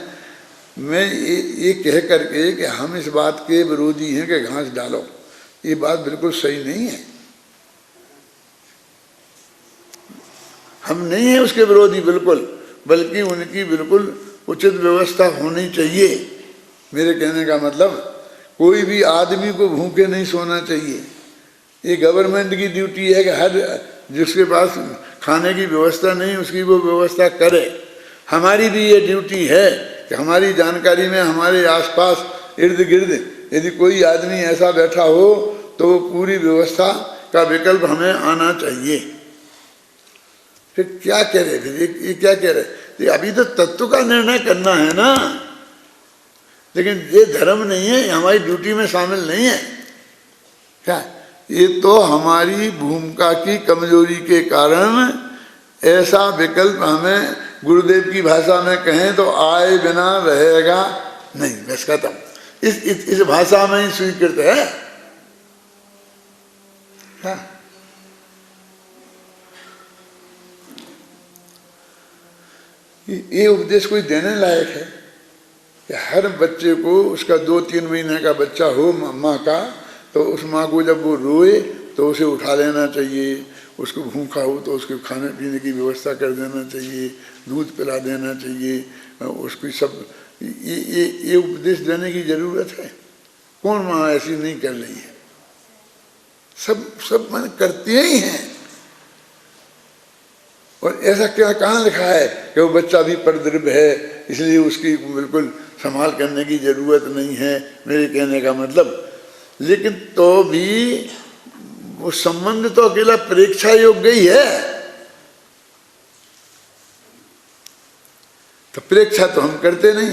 मैं ये कह करके कि हम इस बात के विरोधी हैं कि घास डालो, ये बात बिल्कुल सही नहीं है। हम नहीं है उसके विरोधी बिल्कुल, बल्कि उनकी बिल्कुल उचित व्यवस्था होनी चाहिए। मेरे कहने का मतलब, कोई भी आदमी को भूखे नहीं सोना चाहिए। ये गवर्नमेंट की ड्यूटी है कि हर जिसके पास खाने की व्यवस्था नहीं उसकी वो व्यवस्था करे। हमारी भी ये ड्यूटी है कि हमारी जानकारी में हमारे आसपास इर्द गिर्द यदि कोई आदमी ऐसा बैठा हो तो वो पूरी व्यवस्था का विकल्प हमें आना चाहिए। फिर क्या कह रहे? फिर ये क्या कह रहे? अभी तो तत्व का निर्णय करना है ना, लेकिन ये धर्म नहीं है, हमारी ड्यूटी में शामिल नहीं है। क्या? ये तो हमारी भूमिका की कमजोरी के कारण ऐसा विकल्प हमें, गुरुदेव की भाषा में कहें तो आए बिना रहेगा नहीं, बस खत्म। इस भाषा में ही स्वीकृत है। क्या? ये उपदेश कोई देने लायक है कि हर बच्चे को, उसका 2-3 महीने का बच्चा हो माँ का, तो उस माँ को जब वो रोए तो उसे उठा लेना चाहिए, उसको भूखा हो तो उसके खाने पीने की व्यवस्था कर देना चाहिए, दूध पिला देना चाहिए, उसकी सब ये उपदेश देने की जरूरत है। कौन माँ ऐसी नहीं कर रही है? सब मन करती ही हैं। और ऐसा क्या कहाँ लिखा है कि वो बच्चा भी परद्रव्य है इसलिए उसकी बिल्कुल संभाल करने की जरूरत नहीं है? मेरे कहने का मतलब, लेकिन तो भी वो संबंध तो अकेला परीक्षा योग्य ही है। तो परीक्षा तो हम करते नहीं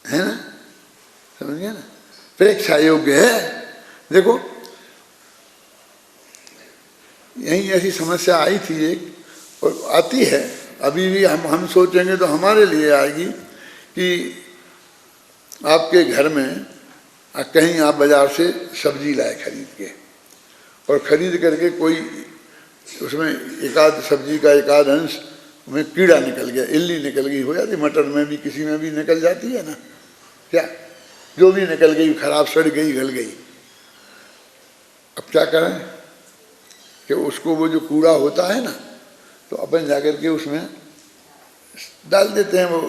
है ना? समझ गया ना? परीक्षा योग्य है। देखो यही ऐसी समस्या आई थी एक, और आती है अभी भी। हम सोचेंगे तो हमारे लिए आएगी कि आपके घर में कहीं आप बाजार से सब्जी लाए खरीद के, और खरीद करके कोई उसमें एकाध सब्जी का एकाध अंश में कीड़ा निकल गया, इल्ली निकल गई, हो जाती मटर में भी, किसी में भी निकल जाती है ना। क्या? जो भी निकल गई, खराब, सड़ गई, गल गई। अब क्या करें कि उसको वो जो कूड़ा होता है ना, तो अपन जाकर के उसमें डाल देते हैं। वो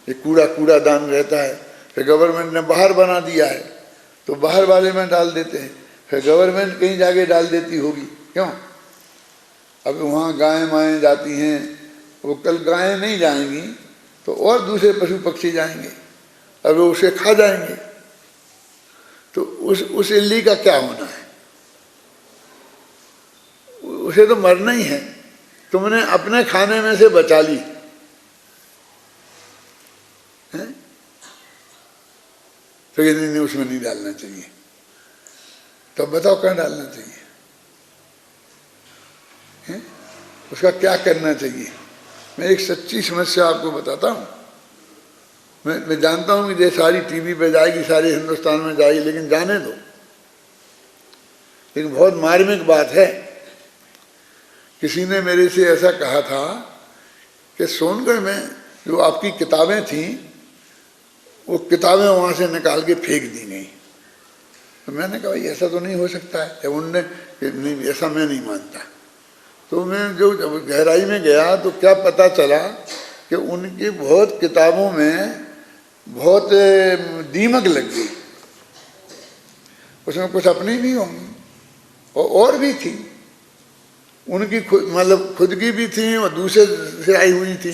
एक कूड़ादान रहता है, फिर गवर्नमेंट ने बाहर बना दिया है तो बाहर वाले में डाल देते हैं, फिर गवर्नमेंट कहीं जाके डाल देती होगी, क्यों? अब वहाँ गायें माएँ जाती हैं, वो कल गायें नहीं जाएंगी तो और दूसरे पशु पक्षी जाएंगे, अब वो उसे खा जाएंगे, तो उस इल्ली का क्या होना है? उसे तो मरना ही है। तुमने अपने खाने में से बचा ली है? तो ये नहीं, उसमें नहीं डालना चाहिए। तो बताओ कहाँ डालना चाहिए है? उसका क्या करना चाहिए? मैं एक सच्ची समस्या आपको बताता हूँ। मैं जानता हूँ कि ये सारी टीवी पे जाएगी, सारे हिंदुस्तान में जाएगी, लेकिन जाने दो। लेकिन बहुत मार्मिक बात है। किसी ने मेरे से ऐसा कहा था कि सोनगढ़ में जो आपकी किताबें थीं, वो किताबें वहाँ से निकाल के फेंक दी गई। तो मैंने कहा भाई ऐसा तो नहीं हो सकता है। उनने नहीं, ऐसा मैं नहीं मानता। तो मैं जो गहराई में गया तो क्या पता चला कि उनकी बहुत किताबों में बहुत दीमक लग गई। उसमें कुछ अपनी भी होंगी और भी थी, उनकी मतलब खुद की भी थी और दूसरे से आई हुई थी।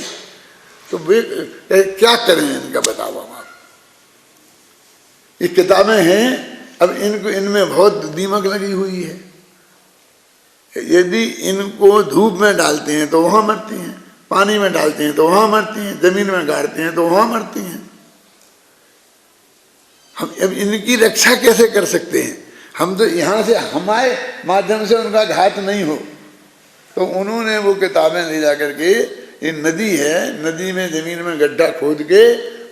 तो वे क्या करें इनका, बताओ आप। ये किताबें हैं, अब इनको इनमें बहुत दीमक लगी हुई है। यदि इनको धूप में डालते हैं तो वहाँ मरती हैं, पानी में डालते हैं तो वहाँ मरती हैं, जमीन में गाड़ते हैं तो वहाँ मरती हैं। हम अब इनकी रक्षा कैसे कर सकते हैं? हम तो यहाँ से हमारे माध्यम से उनका घात नहीं हो। तो उन्होंने वो किताबें ले जा करके, ये नदी है, नदी में जमीन में गड्ढा खोद के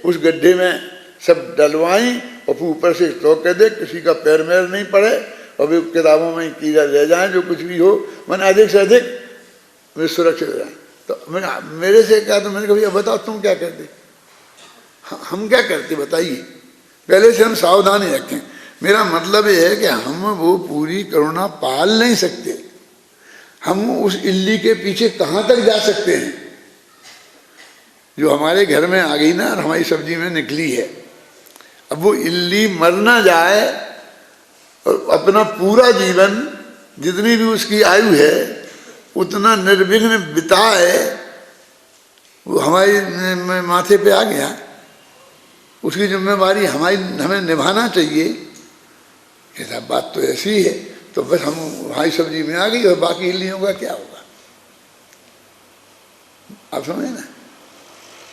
उस गड्ढे में सब डलवाई और ऊपर से स्टॉक कर दे, किसी का पैर मैर नहीं पड़े और वे किताबों में कीड़ा रह जाए, जो कुछ भी हो, मैंने अधिक से अधिक वे सुरक्षित रहें। तो मेरे से कहा, तो मैंने कहा भैया बताओ तुम क्या करते? हम क्या करते बताइए? पहले से हम सावधानी रखें। मेरा मतलब ये है कि हम वो पूरी करुणा पाल नहीं सकते। हम उस इल्ली के पीछे कहाँ तक जा सकते हैं जो हमारे घर में आ गई ना और हमारी सब्जी में निकली है। अब वो इल्ली मर ना जाए और अपना पूरा जीवन, जितनी भी उसकी आयु है, उतना निर्विघ्न बिताए, वो हमारी माथे पे आ गया। उसकी जिम्मेवारी हमें निभाना चाहिए। ऐसा बात तो ऐसी है, तो बस हम हमारी सब्जी में आ गई और बाकी इल्लियों का क्या होगा? आप समझे ना?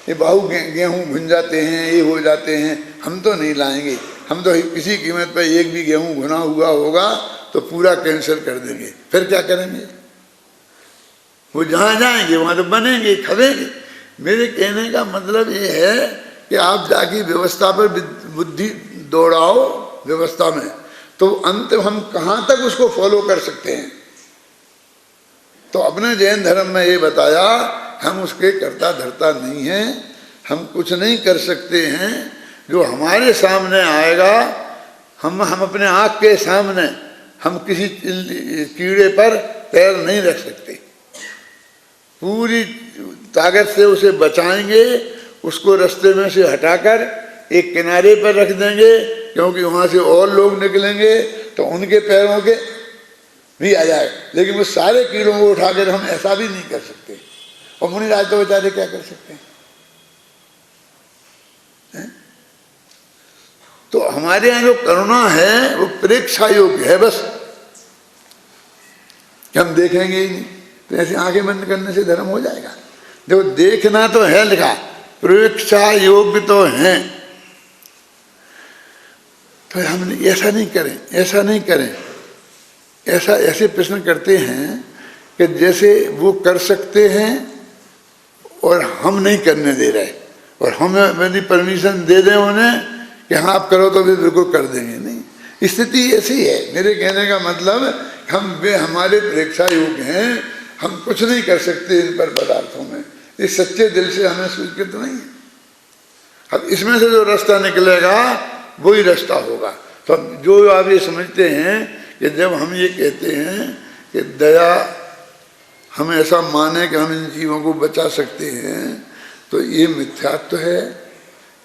ये बाहु गेहूँ भुन जाते हैं, ये हो जाते हैं, हम तो नहीं लाएंगे। हम तो किसी कीमत पर एक भी गेहूँ भुना हुआ होगा तो पूरा कैंसिल कर देंगे। फिर क्या करेंगे? वो जहाँ जाएंगे वहाँ तो बनेंगे, खवेंगे। मेरे कहने का मतलब ये है कि आप जाके व्यवस्था पर बुद्धि दौड़ाओ व्यवस्था में, तो अंत हम कहाँ तक उसको फॉलो कर सकते हैं? तो अपने जैन धर्म में ये बताया, हम उसके कर्ता धर्ता नहीं हैं, हम कुछ नहीं कर सकते हैं। जो हमारे सामने आएगा, हम अपने आँख के सामने हम किसी कीड़े पर पैर नहीं रख सकते। पूरी ताकत से उसे बचाएंगे, उसको रास्ते में से हटाकर एक किनारे पर रख देंगे, क्योंकि वहाँ से और लोग निकलेंगे तो उनके पैरों के भी आ जाए। लेकिन वो सारे कीड़ों को उठाकर हम ऐसा भी नहीं कर सकते। और मुनिराज तो बेचारे क्या कर सकते हैं? तो हमारे यहाँ जो करुणा है वो प्रेक्षा योग्य है। बस हम देखेंगे ही नहीं, तो ऐसे आंखें बंद करने से धर्म हो जाएगा? देखो, देखना तो है लिखा, प्रेक्षा योग्य तो है। तो हम ऐसा नहीं करें, ऐसा नहीं करें। ऐसे प्रश्न करते हैं कि जैसे वो कर सकते हैं और हम नहीं करने दे रहे, और हम यदि परमिशन दे दें उन्हें कि हाँ आप करो तो भी बिल्कुल कर देंगे। नहीं, स्थिति ऐसी है। मेरे कहने का मतलब, हम वे हमारे परीक्षा योग्य हैं, हम कुछ नहीं कर सकते इन पर पदार्थों में। इस सच्चे दिल से हमें स्वीकृत नहीं है। अब इसमें से जो रास्ता निकलेगा वही रास्ता होगा। तो जो आप ये समझते हैं कि जब हम ये कहते हैं कि दया, हम ऐसा माने कि हम इन जीवों को बचा सकते हैं, तो ये मिथ्यात्व है,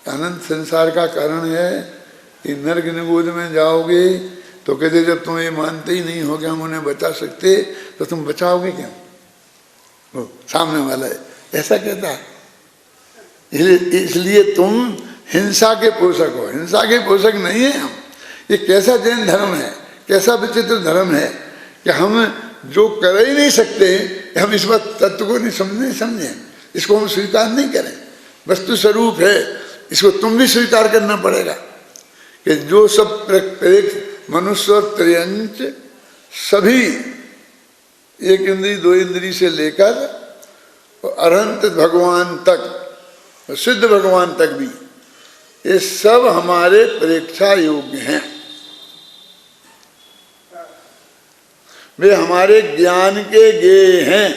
अनंत संसार का कारण है कि नरक निगोद में जाओगे तो कहते जब तुम ये मानते ही नहीं हो कि हम उन्हें बचा सकते तो तुम बचाओगे क्या? वो सामने वाला है ऐसा कहता है। इसलिए तुम हिंसा के पोषक हो। हिंसा के पोषक नहीं है हम। ये कैसा जैन धर्म है, कैसा विचित्र धर्म है कि हम जो कर ही नहीं सकते, हम इस बात तत्व को नहीं समझे, इसको हम स्वीकार नहीं करें। वस्तु स्वरूप है, इसको तुम भी स्वीकार करना पड़ेगा कि जो सब मनुष्य और त्रयंच सभी एक इंद्री दो इंद्री से लेकर अनंत भगवान तक, सिद्ध भगवान तक भी, ये सब हमारे परीक्षा योग्य हैं। वे हमारे ज्ञान के गेय हैं।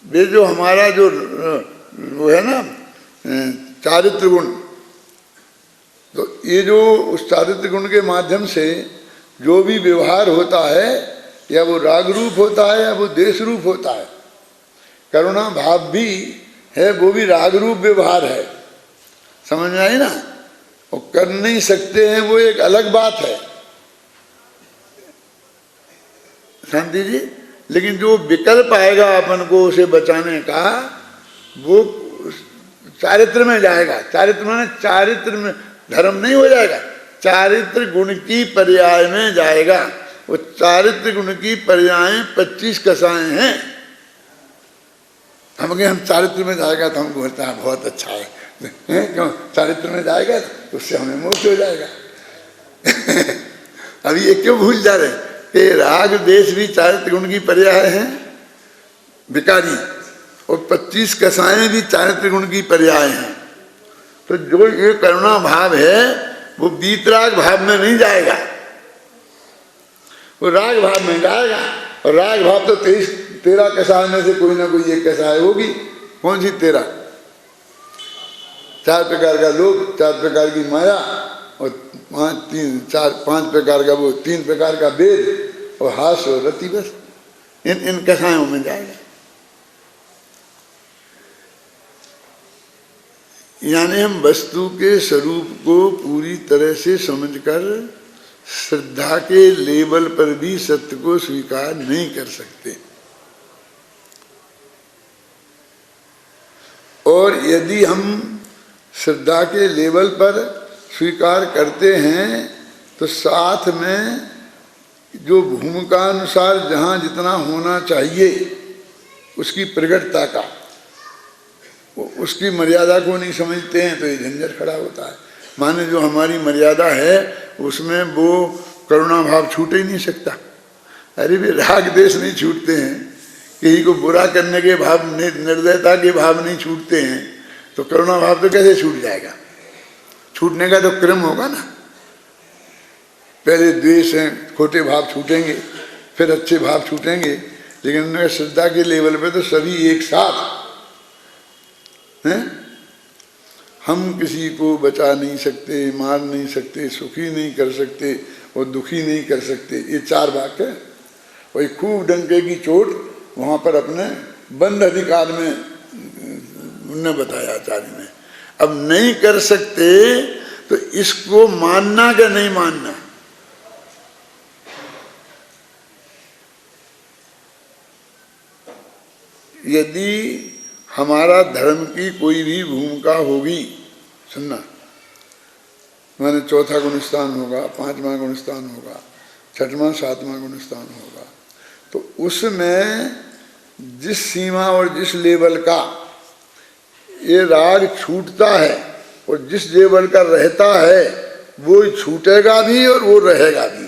वे जो हमारा जो वो है ना चारित्र गुण, तो ये जो उस चारित्र गुण के माध्यम से जो भी व्यवहार होता है, या वो राग रूप होता है या वो देश रूप होता है, करुणा भाव भी है, वो भी राग रूप व्यवहार है। समझ में आई ना? वो कर नहीं सकते हैं, वो एक अलग बात है शांति जी। लेकिन जो विकल्प आएगा अपन को उसे बचाने का, वो चारित्र में जाएगा। चारित्र में, चारित्र में धर्म नहीं हो जाएगा, चारित्र गुण की पर्याय में जाएगा। वो चारित्र गुण की पर्याय 25 कसाएं हैं। हम चारित्र में जाएगा तो हमको होता है बहुत अच्छा है, क्यों? चारित्र में जाएगा तो उससे हमें मोक्ष हो जाएगा। अभी ये क्यों भूल जा रहे कि राग देश भी चारित्र गुण की पर्याय है, विकारी, और 25 कसाएं भी चारित्र गुण की पर्याय हैं। तो जो ये करुणा भाव है वो वीतराग भाव में नहीं जाएगा, वो राग भाव में जाएगा। और राग भाव तो 13 कसाय में से कोई ना कोई एक कसाय होगी। कौन सी 13? 4 प्रकार का लोभ, 4 प्रकार की माया, और 5 प्रकार का वो 3 प्रकार का वेद और हास और रति, बस इन कसायों में जाएगा। यानी हम वस्तु के स्वरूप को पूरी तरह से समझकर श्रद्धा के लेवल पर भी सत्य को स्वीकार नहीं कर सकते। और यदि हम श्रद्धा के लेवल पर स्वीकार करते हैं तो साथ में जो भूमिका अनुसार जहाँ जितना होना चाहिए उसकी प्रगटता का, उसकी मर्यादा को नहीं समझते हैं तो ये झंझट खड़ा होता है। माने जो हमारी मर्यादा है उसमें वो करुणा भाव छूट ही नहीं सकता। अरे भी राग देश नहीं छूटते हैं, किसी को बुरा करने के भाव, निर्दयता के भाव नहीं छूटते हैं, तो करुणा भाव तो कैसे छूट जाएगा? छूटने का तो क्रम होगा ना। पहले द्वेष हैं, खोटे भाव छूटेंगे, फिर अच्छे भाव छूटेंगे। लेकिन उन्होंने श्रद्धा के लेवल पे तो सभी एक साथ हैं। हम किसी को बचा नहीं सकते, मार नहीं सकते, सुखी नहीं कर सकते और दुखी नहीं कर सकते, ये 4 वाक्य है। वही खूब डंके की चोट वहाँ पर अपने बंद अधिकार में उन्होंने बताया आचार्य ने। अब नहीं कर सकते तो इसको मानना क्या नहीं मानना? यदि हमारा धर्म की कोई भी भूमिका होगी, सुनना, माने 4था गुणस्थान होगा, 5वां गुणस्थान होगा, 6वां 7वां गुणस्थान होगा, तो उसमें जिस सीमा और जिस लेवल का ये राग छूटता है और जिस लेवल का रहता है वो छूटेगा भी और वो रहेगा भी।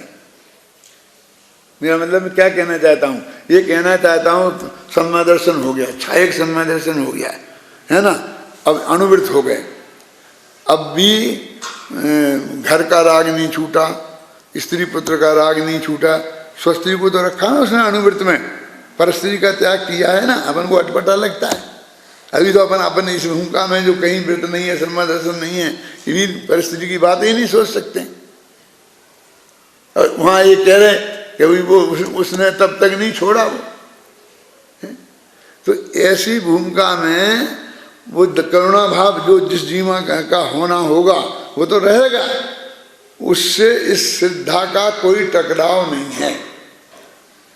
मेरा मतलब मैं क्या कहना चाहता हूँ? ये कहना चाहता हूँ सम्मा दर्शन हो गया, छायक सम्मा दर्शन हो गया है ना, अब अनुवृत्त हो गए, अब भी घर का राग नहीं छूटा, स्त्री पुत्र का राग नहीं छूटा, स्वस्त्री को तो रखा ना उसने अनुवृत्त में, पर स्त्री का त्याग किया है ना। अपन को अटपटा लगता है, अभी तो अपन इस भूमिका में जो कहीं व्रत नहीं है, सम्मा दर्शन नहीं है, इन्हीं परिस्थिति की बात ही नहीं सोच सकते। और वहाँ ये कह रहे कि वो उसने तब तक नहीं छोड़ा वो। तो ऐसी भूमिका में वो करुणा भाव जो जिस जीवा का होना होगा वो तो रहेगा, उससे इस श्रद्धा का कोई टकराव नहीं है।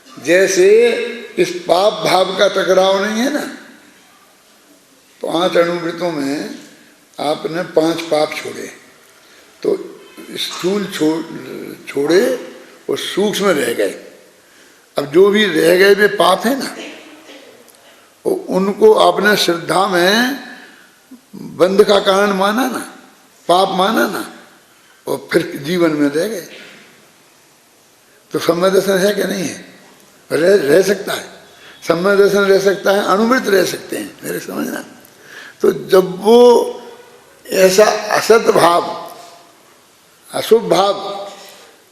जैसे इस पाप भाव का टकराव नहीं है ना। 5 अनुवृत्तों में आपने 5 पाप छोड़े, तो स्थूल छोड़े और सूक्ष्म रह गए। अब जो भी रह गए वे पाप है ना, उनको आपने श्रद्धा में बंध का कारण माना ना, पाप माना ना, और फिर जीवन में रह गए। तो सम्यक दर्शन है कि नहीं है? रह सकता है, सम्यक दर्शन रह सकता है, अनुवृत्त रह सकते हैं, मेरे समझना। तो जब वो ऐसा असत भाव, अशुभ भाव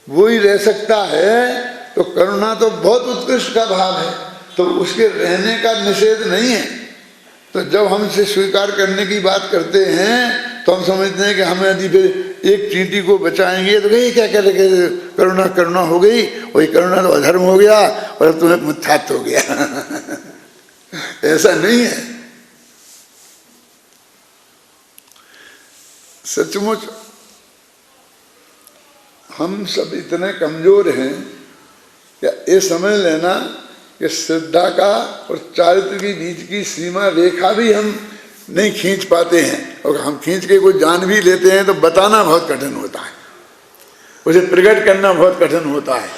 वो ही रह सकता है, तो करुणा तो बहुत उत्कृष्ट का भाव है, तो उसके रहने का निषेध नहीं है। तो जब हम इसे स्वीकार करने की बात करते हैं तो हम समझते हैं कि हम यदि फिर एक चींटी को बचाएंगे तो ये क्या करेंगे, करुणा करुणा हो गई, वही करुणा तो अधर्म हो गया और अब तुम्हें मुत्थात हो गया। ऐसा नहीं है। सचमुच हम सब इतने कमजोर हैं क्या ये समझ लेना कि श्रद्धा का और चारित्र के बीच की सीमा रेखा भी हम नहीं खींच पाते हैं, और हम खींच के कोई जान भी लेते हैं तो बताना बहुत कठिन होता है, उसे प्रकट करना बहुत कठिन होता है,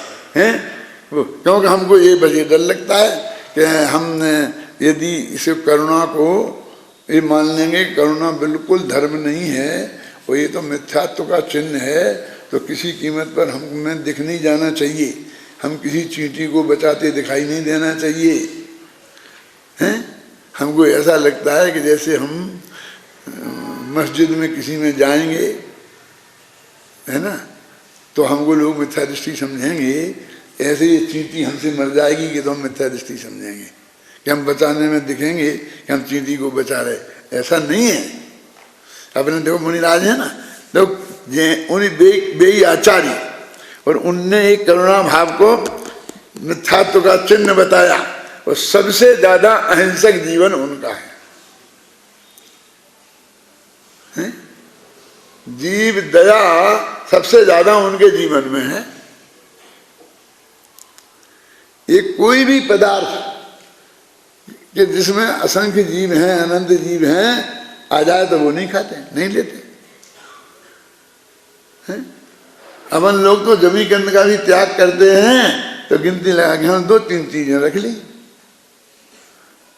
क्योंकि हमको ये बड़े डर लगता है कि हमने यदि इसे करुणा को ये मान लेंगे करुणा बिल्कुल धर्म नहीं है और ये तो मिथ्यात्व का चिन्ह है, तो किसी कीमत पर हमें दिख नहीं जाना चाहिए, हम किसी चींटी को बचाते दिखाई नहीं देना चाहिए, हैं? हमको ऐसा लगता है कि जैसे हम मस्जिद में किसी में जाएंगे, है ना, तो हमको लोग मिथ्या दृष्टि समझेंगे, ऐसे ये चींटी हमसे मर जाएगी कि तो हम मिथ्या दृष्टि समझेंगे कि हम बचाने में दिखेंगे कि हम चींटी को बचा रहे। ऐसा नहीं है। अपने देखो मुनिराज है ना, देखो उन्हीं बेई आचार्य, और उनने एक करुणा भाव को मिथ्यात्व का चिन्ह बताया, और सबसे ज्यादा अहिंसक जीवन उनका है। जीव दया सबसे ज्यादा उनके जीवन में है। ये कोई भी पदार्थ कि जिसमें असंख्य जीव हैं, अनंत जीव हैं, आ जाए तो वो नहीं खाते, नहीं लेते हैं। अपन लोग तो जमी कंद का भी त्याग करते हैं तो गिनती लगा के हम 2-3 चीजें रख ली।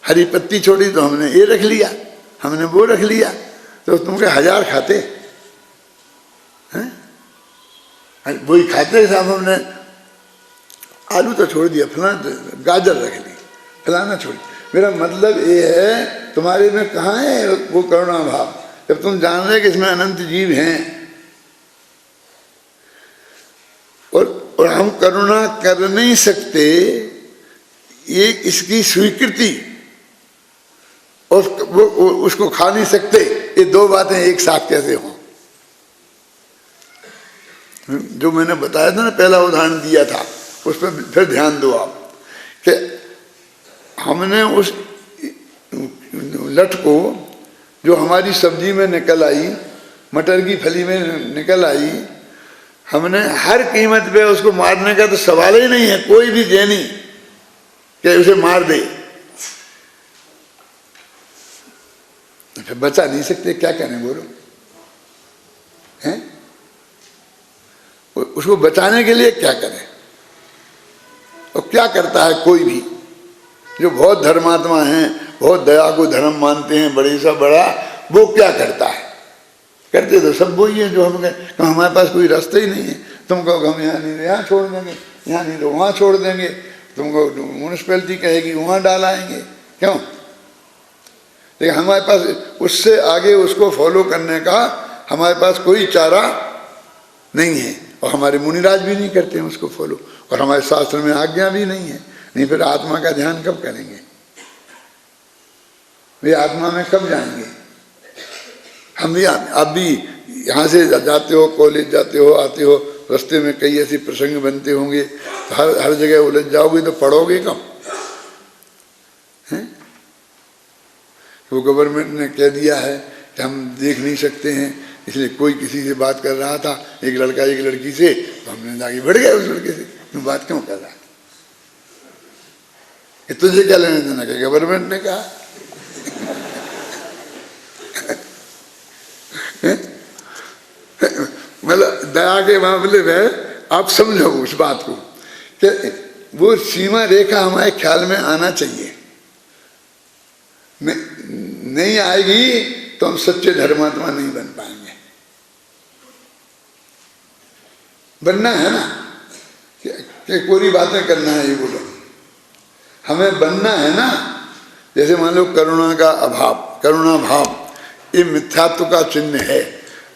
हरी पत्ती छोड़ी तो हमने ये रख लिया, हमने वो रख लिया, तो तुमके 1000 खाते हैं, वही खाते साहब। हमने आलू तो छोड़ दिया, फलाना गाजर रख ली, फलाना छोड़। मेरा मतलब ये है तुम्हारे में कहाँ है वो करुणा भाव, जब तुम जान रहे कि इसमें अनंत जीव हैं और हम करुणा कर नहीं सकते, ये इसकी स्वीकृति और वो उसको खा नहीं सकते, ये 2 बातें एक साथ कैसे हों? जो मैंने बताया था ना, पहला उदाहरण दिया था, उस पर फिर ध्यान दो आप कि हमने उस लठ को जो हमारी सब्जी में निकल आई, मटर की फली में निकल आई, हमने हर कीमत पे उसको मारने का तो सवाल ही नहीं है, कोई भी जैनी कि उसे मार दे, फिर बचा नहीं सकते, क्या करें बोलो, हैं? उसको बचाने के लिए क्या करें? और क्या करता है कोई भी जो बहुत धर्मात्मा हैं, बहुत दया को धर्म मानते हैं, बड़े सा बड़ा, वो क्या करता है? करते तो सब वही है जो हम कहें, हमारे पास कोई रास्ता ही नहीं है, तुम कहो हम यहाँ नहीं, यहाँ छोड़ देंगे, यहाँ नहीं तो वहाँ छोड़ देंगे, तुमको म्यूनिसिपैलिटी कहेगी वहाँ डालाएंगे, क्यों? लेकिन हमारे पास उससे आगे उसको फॉलो करने का हमारे पास कोई चारा नहीं है, और हमारे मुनिराज भी नहीं करते हैं उसको फॉलो, और हमारे शास्त्र में आज्ञा भी नहीं है। नहीं फिर आत्मा का ध्यान कब करेंगे? वे आत्मा में कब जाएंगे? हम भी, आप भी यहाँ से जाते हो, कॉलेज जाते हो, आते हो, रास्ते में कई ऐसे प्रसंग बनते होंगे, तो हर जगह उलझ जाओगे तो पढ़ोगे कब? हैं? वो गवर्नमेंट ने कह दिया है कि हम देख नहीं सकते हैं, इसलिए कोई किसी से बात कर रहा था, एक लड़का एक लड़की से, तो हमने आगे बढ़ गया उस लड़के से, तुम बात क्यों कर रहा है, कि तुझे क्या लेने देना, कि गवर्नमेंट ने कहा। मतलब दया के मामले में आप समझो उस बात को कि वो सीमा रेखा हमारे ख्याल में आना चाहिए, नहीं आएगी तो हम सच्चे धर्मात्मा नहीं बन पाएंगे। बनना है ना कि पूरी बातें करना है, ये बोलो हमें बनना है ना। जैसे मान लो करुणा का अभाव, करुणा भाव ये मिथ्यात्व का चिन्ह है,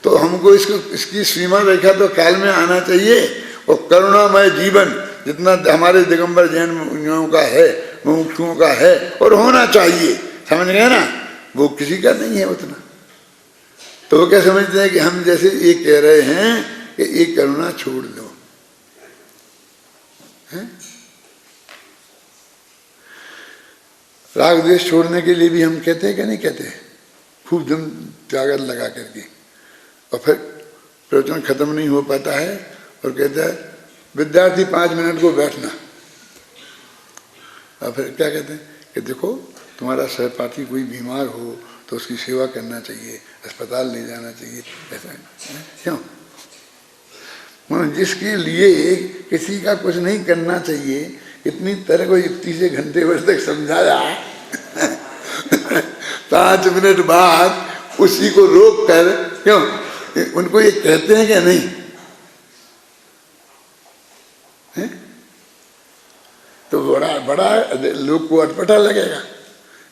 तो हमको इसकी सीमा रेखा तो ख्याल में आना चाहिए। और करुणामय जीवन जितना हमारे दिगंबर जैन का है, मुमुक्षुओं का है और होना चाहिए, समझ गए ना, वो किसी का नहीं है उतना। तो वो क्या समझते हैं कि हम जैसे ये कह रहे हैं कि ये करुणा छोड़ दो, है? राग द्वेष छोड़ने के लिए भी हम कहते हैं कि नहीं कहते हैं, खूब दम जागर लगा करके, और फिर प्रवचन खत्म नहीं हो पाता है और कहता है विद्यार्थी 5 मिनट को बैठना, और फिर क्या कहते हैं कि देखो तुम्हारा सहपाठी कोई बीमार हो तो उसकी सेवा करना चाहिए, अस्पताल ले जाना चाहिए, ऐसा है क्यों? जिसके लिए किसी का कुछ नहीं करना चाहिए, इतनी तरह को युक्ति से घंटे भर तक समझाया 5 मिनट बाद उसी को रोक कर, क्यों उनको ये कहते हैं क्या नहीं है? तो बड़ा लोग को अटपटा लगेगा,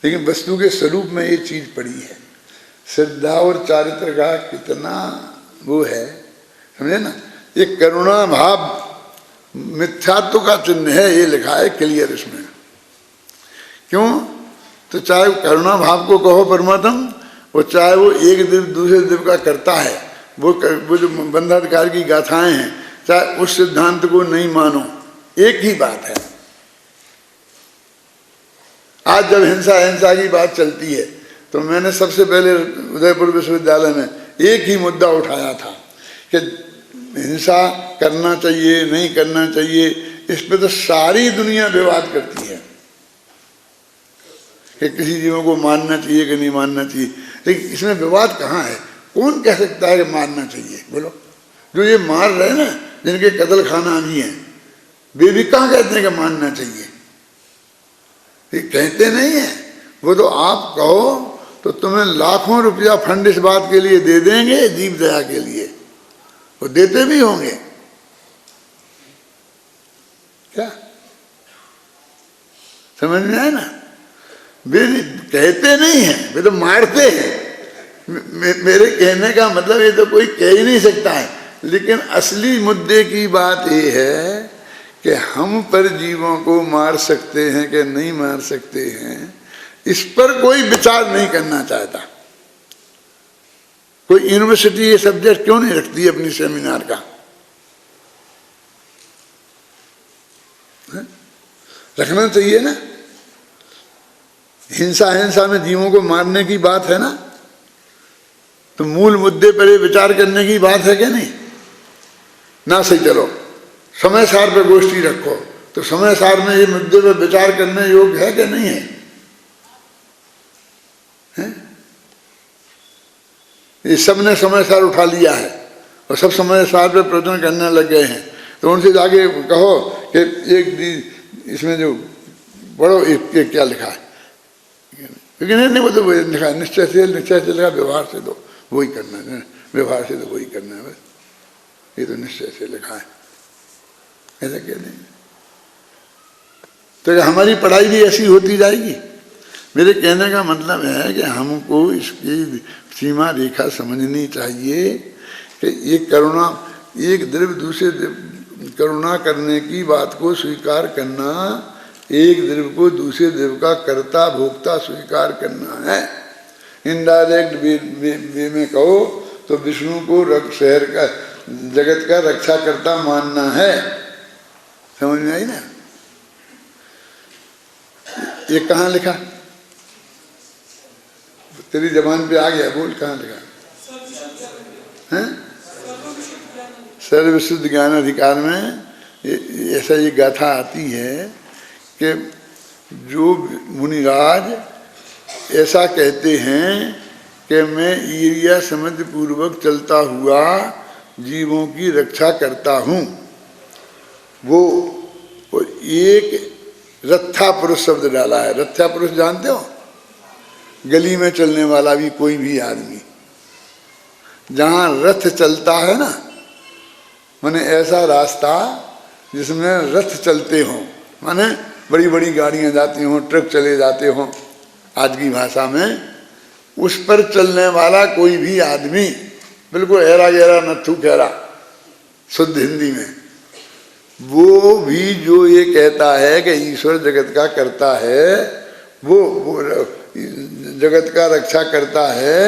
लेकिन वस्तु के स्वरूप में ये चीज पड़ी है। श्रद्धा और चारित्र का कितना वो है, समझे ना। ये करुणा भाव मिथ्यात्व का चिन्ह है, ये लिखा है क्लियर इसमें। क्यों? तो चाहे करुणा भाव को कहो परमात्म, और चाहे वो एक दिव्य दूसरे दिव्य का करता है, वो जो बंधाधिकार की गाथाएं हैं, चाहे उस सिद्धांत को नहीं मानो, एक ही बात है। आज जब हिंसा की बात चलती है, तो मैंने सबसे पहले उदयपुर विश्वविद्यालय में एक ही मुद्दा उठाया था कि हिंसा करना चाहिए नहीं करना चाहिए। इस पे तो सारी दुनिया विवाद करती है कि किसी जीवों को मारना चाहिए कि नहीं मारना चाहिए, लेकिन इसमें विवाद कहाँ है? कौन कह सकता है कि मारना चाहिए? बोलो, जो ये मार रहे हैं ना, जिनके कत्ल खाना भी हैं, वे भी कहाँ कहते हैं कि मारना चाहिए? ये कहते नहीं है। वो तो आप कहो तो तुम्हें लाखों रुपया फंड इस बात के लिए दे देंगे, जीव दया के लिए, वो देते भी होंगे क्या? समझ में आए ना? वे कहते नहीं है, वे तो मारते हैं। मेरे कहने का मतलब ये तो कोई कह ही नहीं सकता है, लेकिन असली मुद्दे की बात ये है कि हम पर जीवों को मार सकते हैं कि नहीं मार सकते हैं, इस पर कोई विचार नहीं करना चाहता। कोई यूनिवर्सिटी ये सब्जेक्ट क्यों नहीं रखती अपनी सेमिनार का? रखना चाहिए ना। हिंसा में जीवों को मारने की बात है ना, तो मूल मुद्दे पर ये विचार करने की बात है क्या नहीं? ना सही, चलो समय सार पर गोष्ठी रखो, तो समय सार में ये मुद्दे पर विचार करने योग्य है कि नहीं है? ये सब ने समय सार उठा लिया है और सब समय सार पे प्रवचन करने लग गए हैं, तो उनसे जाके कहो कि एक इसमें जो पढ़ो एक क्या लिखा है, क्योंकि नहीं वो तो लिखा है निश्चय से लिखा, व्यवहार से तो वही करना है, व्यवहार से तो वही करना है, बस ये तो निश्चय से लिखा है, ऐसा कह देंगे तो हमारी पढ़ाई भी ऐसी होती जाएगी। मेरे कहने का मतलब है कि हमको इसकी सीमा रेखा समझनी चाहिए कि ये करुणा, एक द्रव्य दूसरे करुणा करने की बात को स्वीकार करना, एक द्रव्य को दूसरे द्रव्य का कर्ता भोक्ता स्वीकार करना है। इनडायरेक्ट वे में कहो तो विष्णु को शहर का जगत का रक्षा करता मानना है। समझ में आई ना? ये कहाँ लिखा? तेरी जबान पे आ गया, बोल कहाँ लिखा है? सर्वशुद्ध ज्ञान अधिकार में ऐसा ये गाथा आती है कि जो मुनिराज ऐसा कहते हैं कि मैं ईर्ष्या समझ पूर्वक चलता हुआ जीवों की रक्षा करता हूँ, वो एक रथा पुरुष शब्द डाला है। रथा पुरुष जानते हो? गली में चलने वाला भी कोई भी आदमी, जहाँ रथ चलता है ना, माने ऐसा रास्ता जिसमें रथ चलते हों, माने बड़ी बड़ी गाड़ियाँ जाती हों, ट्रक चले जाते हों आज की भाषा में, उस पर चलने वाला कोई भी आदमी, बिल्कुल ऐरा गहरा नत्थू खैरा शुद्ध हिंदी में, वो भी जो ये कहता है कि ईश्वर जगत का करता है, वो जगत का रक्षा करता है,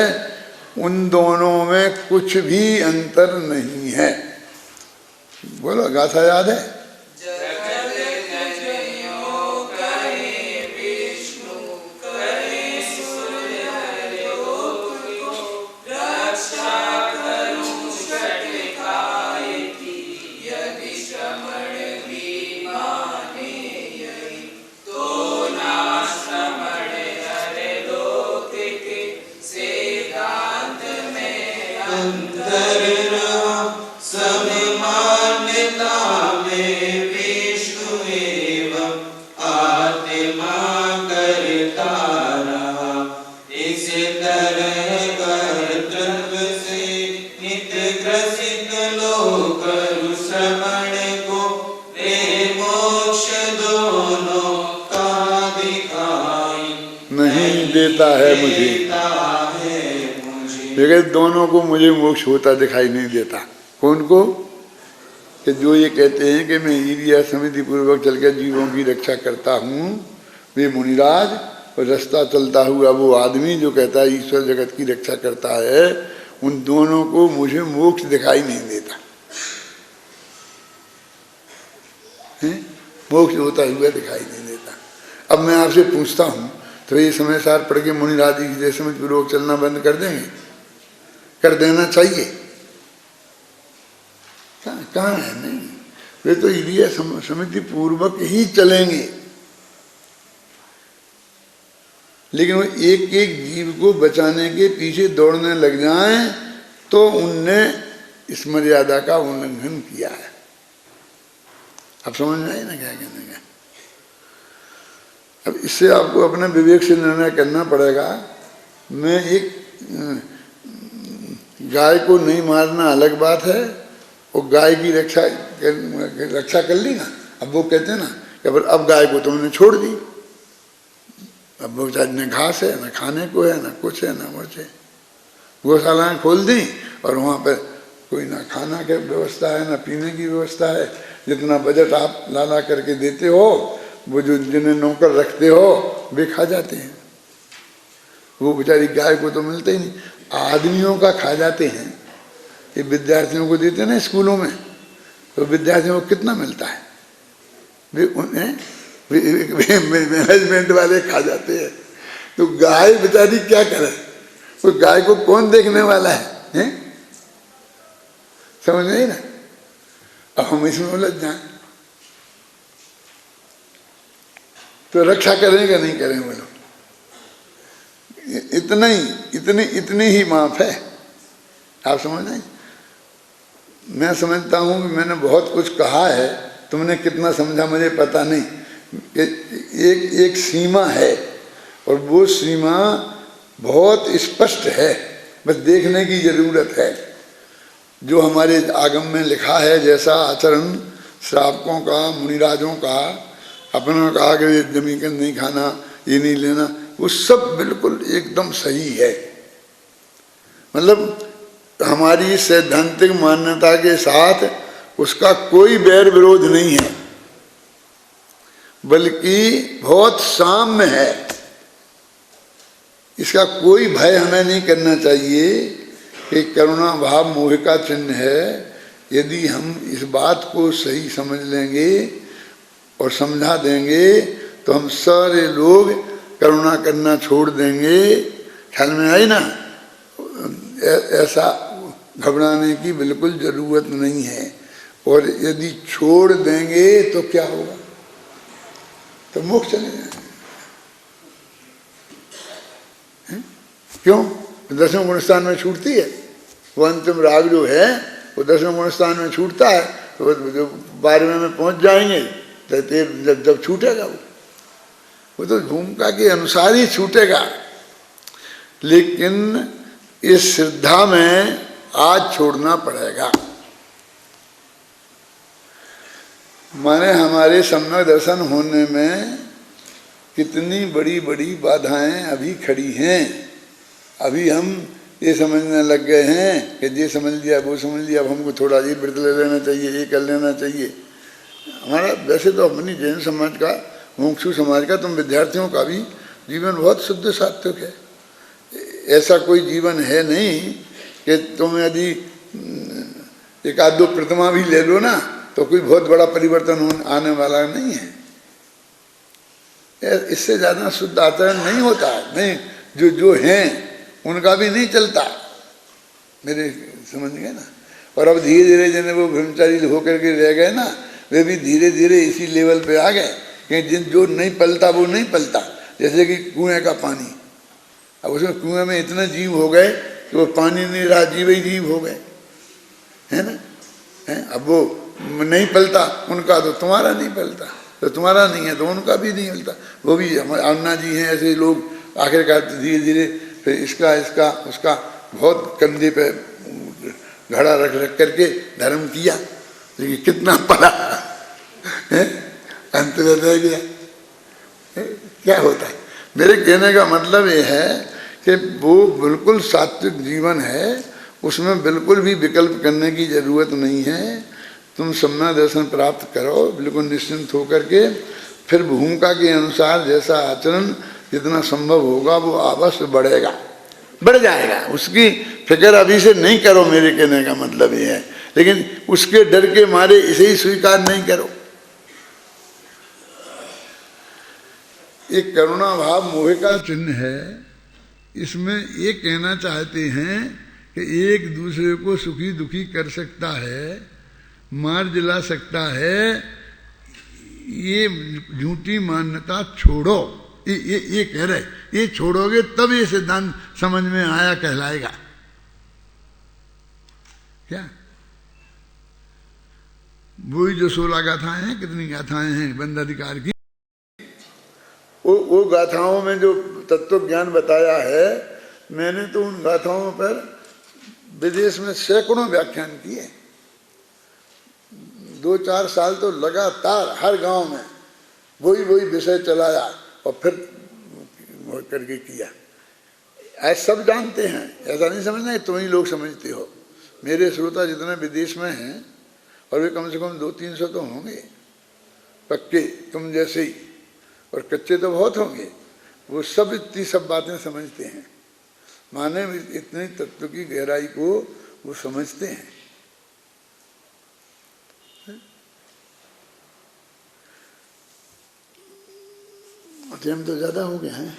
उन दोनों में कुछ भी अंतर नहीं है। बोलो, गाथा याद है? देता है मुझे, लेकिन दोनों को मुझे मोक्ष होता दिखाई नहीं देता। कौन को? कि जो ये कहते हैं कि मैं ईर्ष्या समिति पूर्वक चलकर जीवों की रक्षा करता हूँ, वे मुनिराज, और रास्ता चलता हुआ वो आदमी जो कहता है ईश्वर जगत की रक्षा करता है, उन दोनों को मुझे मोक्ष दिखाई नहीं देता। मोक्ष होता हुआ दिखाई नहीं देता। अब मैं आपसे पूछता हूँ, तो ये समय सार पढ़ के मुनिराज की समिति पूर्वक चलना बंद कर देंगे? कर देना चाहिए? कहाँ है? नहीं, वे तो ईर्ष्या समिति पूर्वक ही चलेंगे, लेकिन वो एक एक जीव को बचाने के पीछे दौड़ने लग जाएं तो उनने इस मर्यादा का उल्लंघन किया है। अब समझ में आई ना क्या कहने का? अब इससे आपको अपने विवेक से निर्णय करना पड़ेगा। मैं एक गाय को नहीं मारना अलग बात है, और गाय की रक्षा कर ली ना। अब वो कहते हैं ना कि अब गाय को तुमने छोड़ दी, अब वो बेचारी न घास है, न खाने को है, न कुछ है, न कुछ है। गौशालाएँ खोल दी और वहाँ पर कोई ना खाना की व्यवस्था है, न पीने की व्यवस्था है। जितना बजट आप ला करके देते हो, वो जो जिन्हें नौकर रखते हो वे खा जाते हैं। वो बेचारी गाय को तो मिलते ही नहीं, आदमियों का खा जाते हैं। ये विद्यार्थियों को देते ना स्कूलों में, तो विद्यार्थियों को कितना मिलता है? वे उन्हें मैनेजमेंट वाले खा जाते हैं। तो गाय बेचारी क्या करे? तो गाय को कौन देखने वाला है? समझ नहीं ना? अब हम इसमें उलझ जाए तो रक्षा करेंगे नहीं करेंगे? बोलो, इतना ही इतनी ही माफ है। आप समझ नहीं? मैं समझता हूँ कि मैंने बहुत कुछ कहा है, तुमने कितना समझा मुझे पता नहीं। एक सीमा है, और वो सीमा बहुत स्पष्ट है, बस देखने की जरूरत है। जो हमारे आगम में लिखा है, जैसा आचरण श्रावकों का, मुनिराजों का, अपना कहा कि ये जमीन नहीं खाना, ये नहीं लेना, वो सब बिल्कुल एकदम सही है। मतलब हमारी सैद्धांतिक मान्यता के साथ उसका कोई बैर विरोध नहीं है, बल्कि बहुत साम्य है। इसका कोई भय हमें नहीं करना चाहिए कि करुणा भाव मोह का चिन्ह है। यदि हम इस बात को सही समझ लेंगे और समझा देंगे तो हम सारे लोग करुणा करना छोड़ देंगे, ख्याल में आई ना? ऐसा घबराने की बिल्कुल जरूरत नहीं है। और यदि छोड़ देंगे तो क्या होगा? तो मोक्ष चले जाएंगे। क्यों? दसवें गुणस्थान में छूटती है वो अंतिम राग जो है, वो 10वें गुणस्थान में छूटता है, तो जो 12वें में पहुंच जाएंगे तो जब छूटेगा वो तो भूमिका के अनुसार ही छूटेगा। लेकिन इस श्रद्धा में आज छोड़ना पड़ेगा। माने हमारे सम्यक दर्शन होने में कितनी बड़ी बड़ी बाधाएं अभी खड़ी हैं। अभी हम ये समझने लग गए हैं कि ये समझ लिया वो समझ लिया, अब हमको थोड़ा ये व्रत ले लेना चाहिए, ये कर लेना चाहिए। हमारा वैसे तो अपनी जैन समाज का, मुमुक्षु समाज का, तुम विद्यार्थियों का भी जीवन बहुत शुद्ध सात्विक है। ऐसा कोई जीवन है नहीं कि तुम यदि एक आध दो प्रतिमा भी ले लो ना तो कोई बहुत बड़ा परिवर्तन आने वाला नहीं है। इससे ज्यादा शुद्ध आचरण नहीं होता है। नहीं, जो हैं उनका भी नहीं चलता, मेरे समझ गए ना। और अब धीरे धीरे जिन्हें वो ब्रह्मचारी होकर के रह गए ना, वे भी धीरे धीरे इसी लेवल पे आ गए कि जो नहीं पलता वो नहीं पलता। जैसे कि कुएं का पानी, अब उसमें कुएं में इतने जीव हो गए कि वो पानी नहीं रहा, जीव ही जीव हो गए, है ना? है? अब वो नहीं पलता उनका, तो तुम्हारा नहीं पलता, तो तुम्हारा नहीं है तो उनका भी नहीं पलता। वो भी हमारे अन्ना जी हैं, ऐसे लोग आखिरकार धीरे धीरे फिर इसका उसका बहुत कंधे पे घड़ा रख रख करके धर्म किया, लेकिन कितना पड़ा है, अंत में रह गया है? क्या होता है? मेरे कहने का मतलब ये है कि वो बिल्कुल सात्विक जीवन है, उसमें बिल्कुल भी विकल्प करने की जरूरत नहीं है। तुम सम्यक दर्शन प्राप्त करो बिल्कुल निश्चिंत होकर के, फिर भूमिका के अनुसार जैसा आचरण जितना संभव होगा वो अवश्य बढ़ेगा, बढ़ जाएगा। उसकी फिक्र अभी से नहीं करो, मेरे कहने का मतलब ये है। लेकिन उसके डर के मारे इसे ही स्वीकार नहीं करो। एक करुणा भाव मोह का चिन्ह है। इसमें ये कहना चाहते हैं कि एक दूसरे को सुखी दुखी कर सकता है, मार दिला सकता है, ये झूठी मान्यता छोड़ो। ये कह रहे, ये छोड़ोगे तब ये सिद्धांत समझ में आया कहलाएगा। क्या वही जो 16 गाथाएं हैं, कितनी गाथाएं हैं बंद अधिकार की, वो गाथाओं में जो तत्व ज्ञान बताया है, मैंने तो उन गाथाओं पर विदेश में सैकड़ों व्याख्यान किए। 2-4 साल तो लगातार हर गांव में वही विषय चलाया और फिर करके किया। ऐसा सब जानते हैं, ऐसा नहीं समझना कि तुम ही लोग समझते हो। मेरे श्रोता जितने विदेश में हैं, और वे कम से कम 200-300 तो होंगे पक्के तुम जैसे ही, और कच्चे तो बहुत होंगे। वो सब इतनी सब बातें समझते हैं, माने इतने तत्व की गहराई को वो समझते हैं। टाइम तो ज्यादा हो गया है।